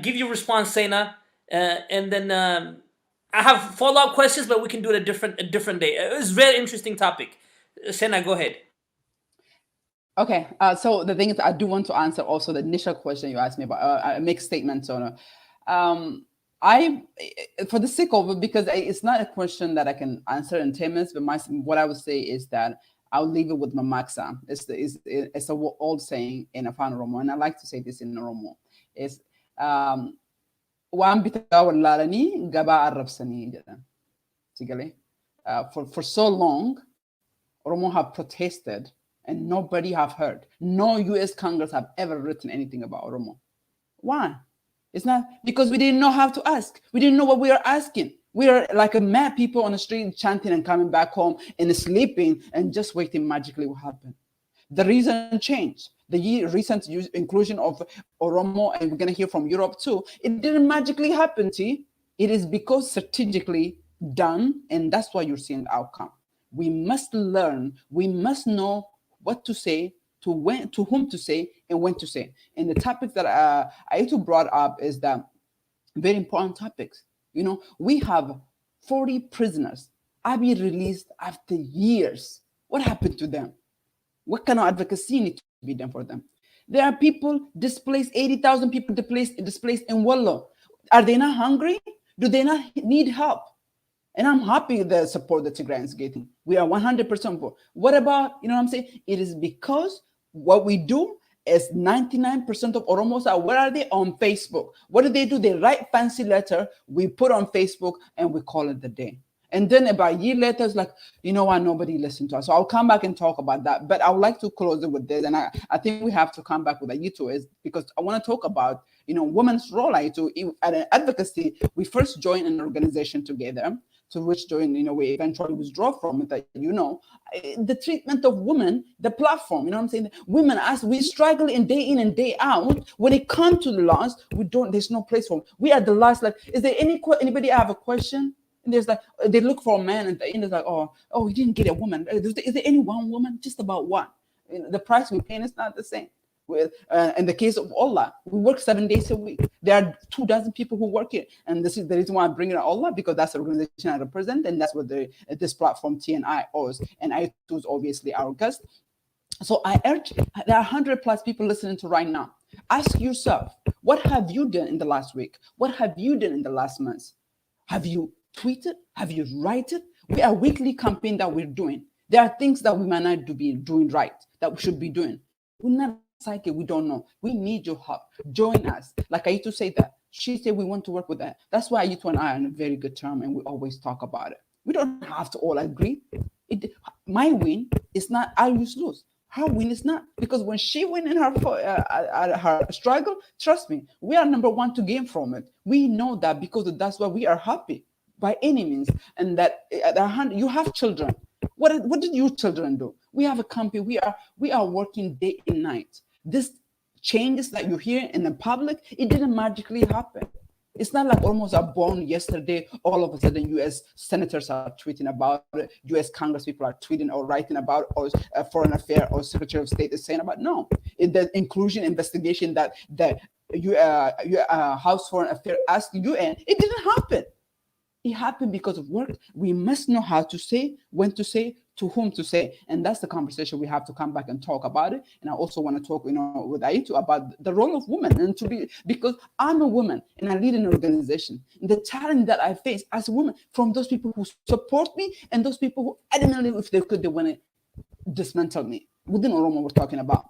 Give your response, Sena, and then I have follow-up questions, but we can do it a different day. It's a very interesting topic. Sena, go ahead. Okay, so the thing is, I do want to answer also the initial question you asked me about, make statements on it. For the sake of it, because it's not a question that I can answer in 10 minutes, but what I would say is that I'll leave it with Mamaksa. It's an old saying in Afan Oromo, and I like to say this in Oromo. It's for so long, Oromo have protested and nobody have heard. No US Congress have ever written anything about Oromo. Why? It's not because we didn't know how to ask. We didn't know what we were asking. We are like a mad people on the street chanting and coming back home and sleeping and just waiting magically what happened. The reason changed. The recent inclusion of Oromo, and we're going to hear from Europe too, it didn't magically happen, T. It is because strategically done, and that's why you're seeing the outcome. We must learn, we must know what to say, to whom to say, and when to say. And the topic that Ayetu brought up is that very important topics. You know, we have 40 prisoners are being released after years. What happened to them? What kind of advocacy needs to be done for them? There are people displaced, 80,000 people displaced in Ollaa. Are they not hungry? Do they not need help? And I'm happy the support that Tigray is getting. We are 100% for. What about, you know what I'm saying? It is because what we do is 99% of Oromos are, where are they? On Facebook. What do? They write fancy letter, we put on Facebook, and we call it the day. And then about a year later, it's like, you know what, nobody listened to us. So I'll come back and talk about that. But I would like to close it with this. And I think we have to come back with Ayetu, is because I want to talk about, you know, women's role. Ayetu, at an advocacy, we first joined an organization together, to which join, you know, we eventually withdraw from it, that, you know, the treatment of women, the platform, you know what I'm saying? Women, as we struggle in and day out, when it comes to the laws, there's no place for them. We are the last, like, is there anybody have a question? And there's like, they look for a man, and the end is like, oh, we didn't get a woman. Is there any one woman? Just about one. You know, the price we pay is not the same. With in the case of Ollaa, we work 7 days a week. There are 24 people who work here, and this is the reason why I'm bringing Ollaa, because that's the organization I represent, and that's what this platform TNI owes. And Ayetu is obviously our guest. So I urge, there are 100+ people listening to right now. Ask yourself, what have you done in the last week? What have you done in the last month? Have you tweeted? Have you written? We are a weekly campaign that we're doing. There are things that we might not be doing right, that we should be doing. We're not psychic, we don't know. We need your help. Join us. Like Ayetu said that. She said we want to work with that. That's why Ayetu and I are on a very good term, and we always talk about it. We don't have to all agree. My win is not Ayu's lose. Her win is not, because when she win in her struggle, trust me, we are number one to gain from it. We know that, because that's why we are happy by any means. And that you have children. What did your children do? We have a company. We are working day and night. This changes that you hear in the public, it didn't magically happen. It's not like almost are born yesterday, all of a sudden U.S. senators are tweeting about it, U.S. Congress people are tweeting or writing about it, or Foreign Affairs or Secretary of State is saying about. No, the inclusion investigation that House Foreign Affairs asked the UN, it didn't happen. It happened because of work. We must know how to say, when to say, to whom to say, and that's the conversation we have to come back and talk about it. And I also want to talk, you know, with Ayetu about the role of women, and because I'm a woman and I lead an organization. And the challenge that I face as a woman from those people who support me and those people who adamantly, if they could, they want to dismantle me. Within Auroma, we're talking about.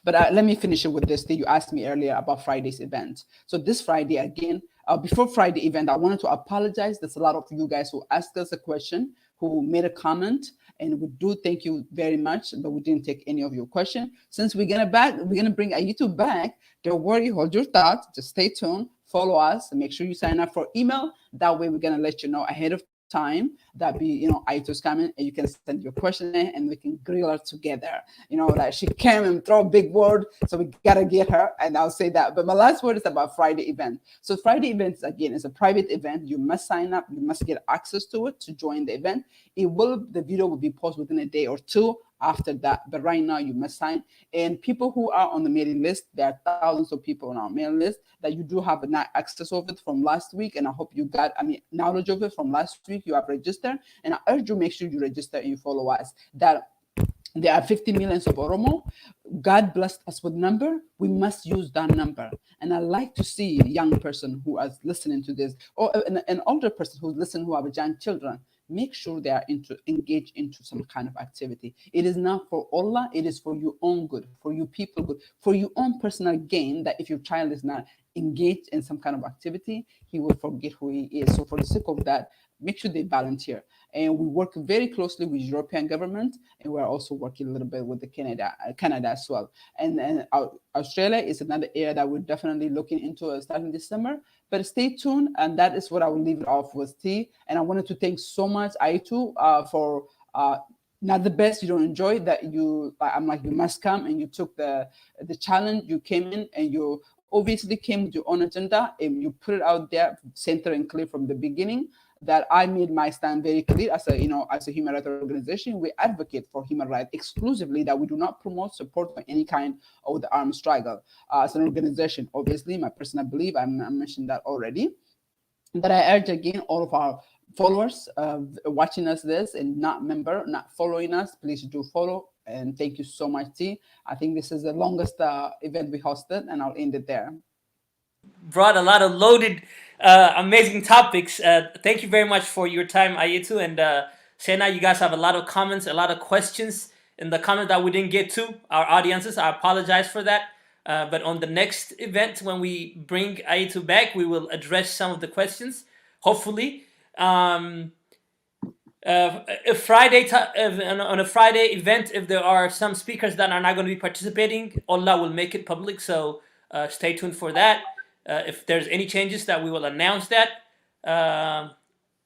But let me finish it with this thing you asked me earlier about Friday's event. So this Friday, again, before Friday event, I wanted to apologize. There's a lot of you guys who asked us a question, who made a comment, and we do thank you very much, but we didn't take any of your question. Since we're gonna bring Ayetu back, don't worry, hold your thoughts, just stay tuned, follow us, and make sure you sign up for email. That way we're gonna let you know ahead of time that Ayetu's coming, and you can send your question in, and we can grill her together. You know, like she came and throw a big word, so we gotta get her, and I'll say that. But my last word is about Friday event. So Friday events, again, is a private event. You must sign up, you must get access to it to join the event. The video will be posted within a day or two after that, but right now you must sign. And people who are on the mailing list, there are thousands of people on our mailing list that you do have access of it from last week, and I hope you got knowledge of it from last week. You have registered, and I urge you, make sure you register and you follow us. That there are 50 millions of Oromo. God blessed us with number. We must use that number. And I like to see a young person who is listening to this, or an older person who's listening who have young children. Make sure they are engaged into some kind of activity. It is not for Ollaa, it is for your own good, for your people good, for your own personal gain, that if your child is not engaged in some kind of activity, he will forget who he is. So for the sake of that, make sure they volunteer. And we work very closely with European government, and we're also working a little bit with the Canada as well. And Australia is another area that we're definitely looking into starting this summer. But stay tuned, and that is what I will leave it off with. T. And I wanted to thank so much Ayetu for not the best. You don't enjoy that. I'm like, you must come, and you took the challenge. You came in, and you obviously came with your own agenda, and you put it out there, center and clear from the beginning. that I made my stand very clear as a human rights organization. We advocate for human rights exclusively, that we do not promote support for any kind of the armed struggle. As an organization, obviously, my personal belief, I mentioned that already, that I urge again all of our followers watching us this and not following us, please do follow. And thank you so much, T. I think this is the longest event we hosted, and I'll end it there. Brought a lot of loaded, amazing topics. Thank you very much for your time, Ayetu and Sena. You guys have a lot of comments, a lot of questions in the comments that we didn't get to our audiences. I apologize for that. But on the next event, when we bring Ayetu back, we will address some of the questions, hopefully. On a Friday event, if there are some speakers that are not going to be participating, Ollaa will make it public, so stay tuned for that. If there's any changes, that we will announce that.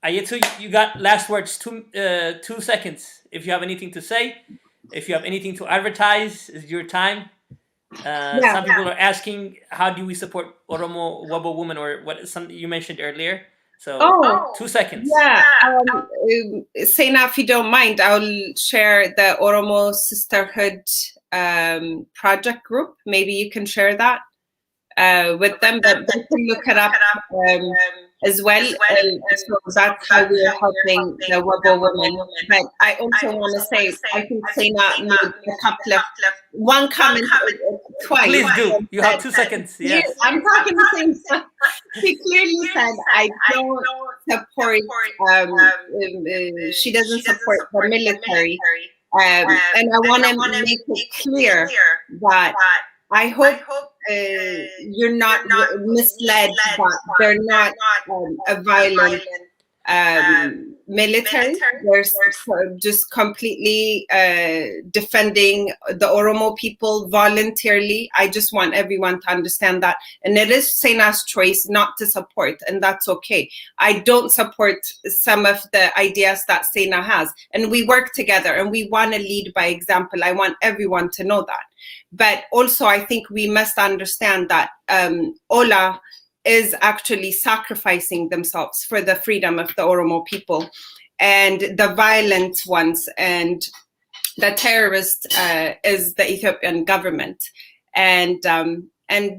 Ayetu, you got last words, 2 seconds. If you have anything to say, if you have anything to advertise, is your time. Some people are asking, how do we support Oromo Wabo women, or what something you mentioned earlier? So 2 seconds. Yeah, Sena, if you don't mind, I'll share the Oromo Sisterhood project group. Maybe you can share that with them, but they can look it up as well. So that's how we're helping the Wabo women. But I also want to say, I think Sena made a couple of one comment twice. Please do. You have 2 seconds. Yes. I'm talking the same stuff. She clearly said, I don't support, she doesn't support the military. And I want to make it clear that I hope you're not misled that they're not a violent military. They're just completely defending the Oromo people voluntarily. I just want everyone to understand that. And it is Sena's choice not to support, and that's okay. I don't support some of the ideas that Sena has. And we work together and we want to lead by example. I want everyone to know that. But also, I think we must understand that Ollaa is actually sacrificing themselves for the freedom of the Oromo people, and the violent ones and the terrorist is the Ethiopian government. And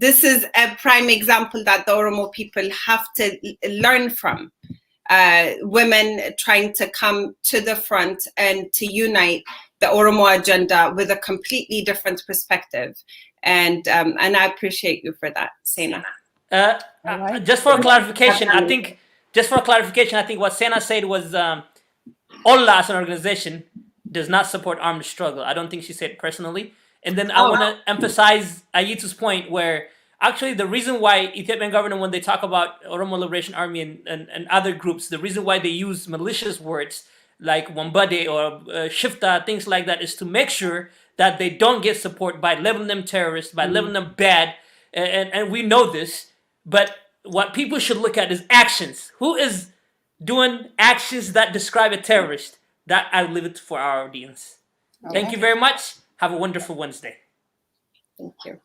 this is a prime example that the Oromo people have to learn from. Women trying to come to the front and to unite the Oromo agenda with a completely different perspective. And I appreciate you for that, Sena. Just for clarification, I think what Sena said was Ollaa as an organization does not support armed struggle. I don't think she said personally. And then I want to emphasize Ayetu's point, where actually the reason why Ethiopian government, when they talk about Oromo Liberation Army and other groups, the reason why they use malicious words like Wambade or Shifta, things like that, is to make sure that they don't get support by labeling them terrorists, by labeling them bad. And we know this. But what people should look at is actions. Who is doing actions that describe a terrorist? That I leave it for our audience. Okay. Thank you very much. Have a wonderful Wednesday. Thank you.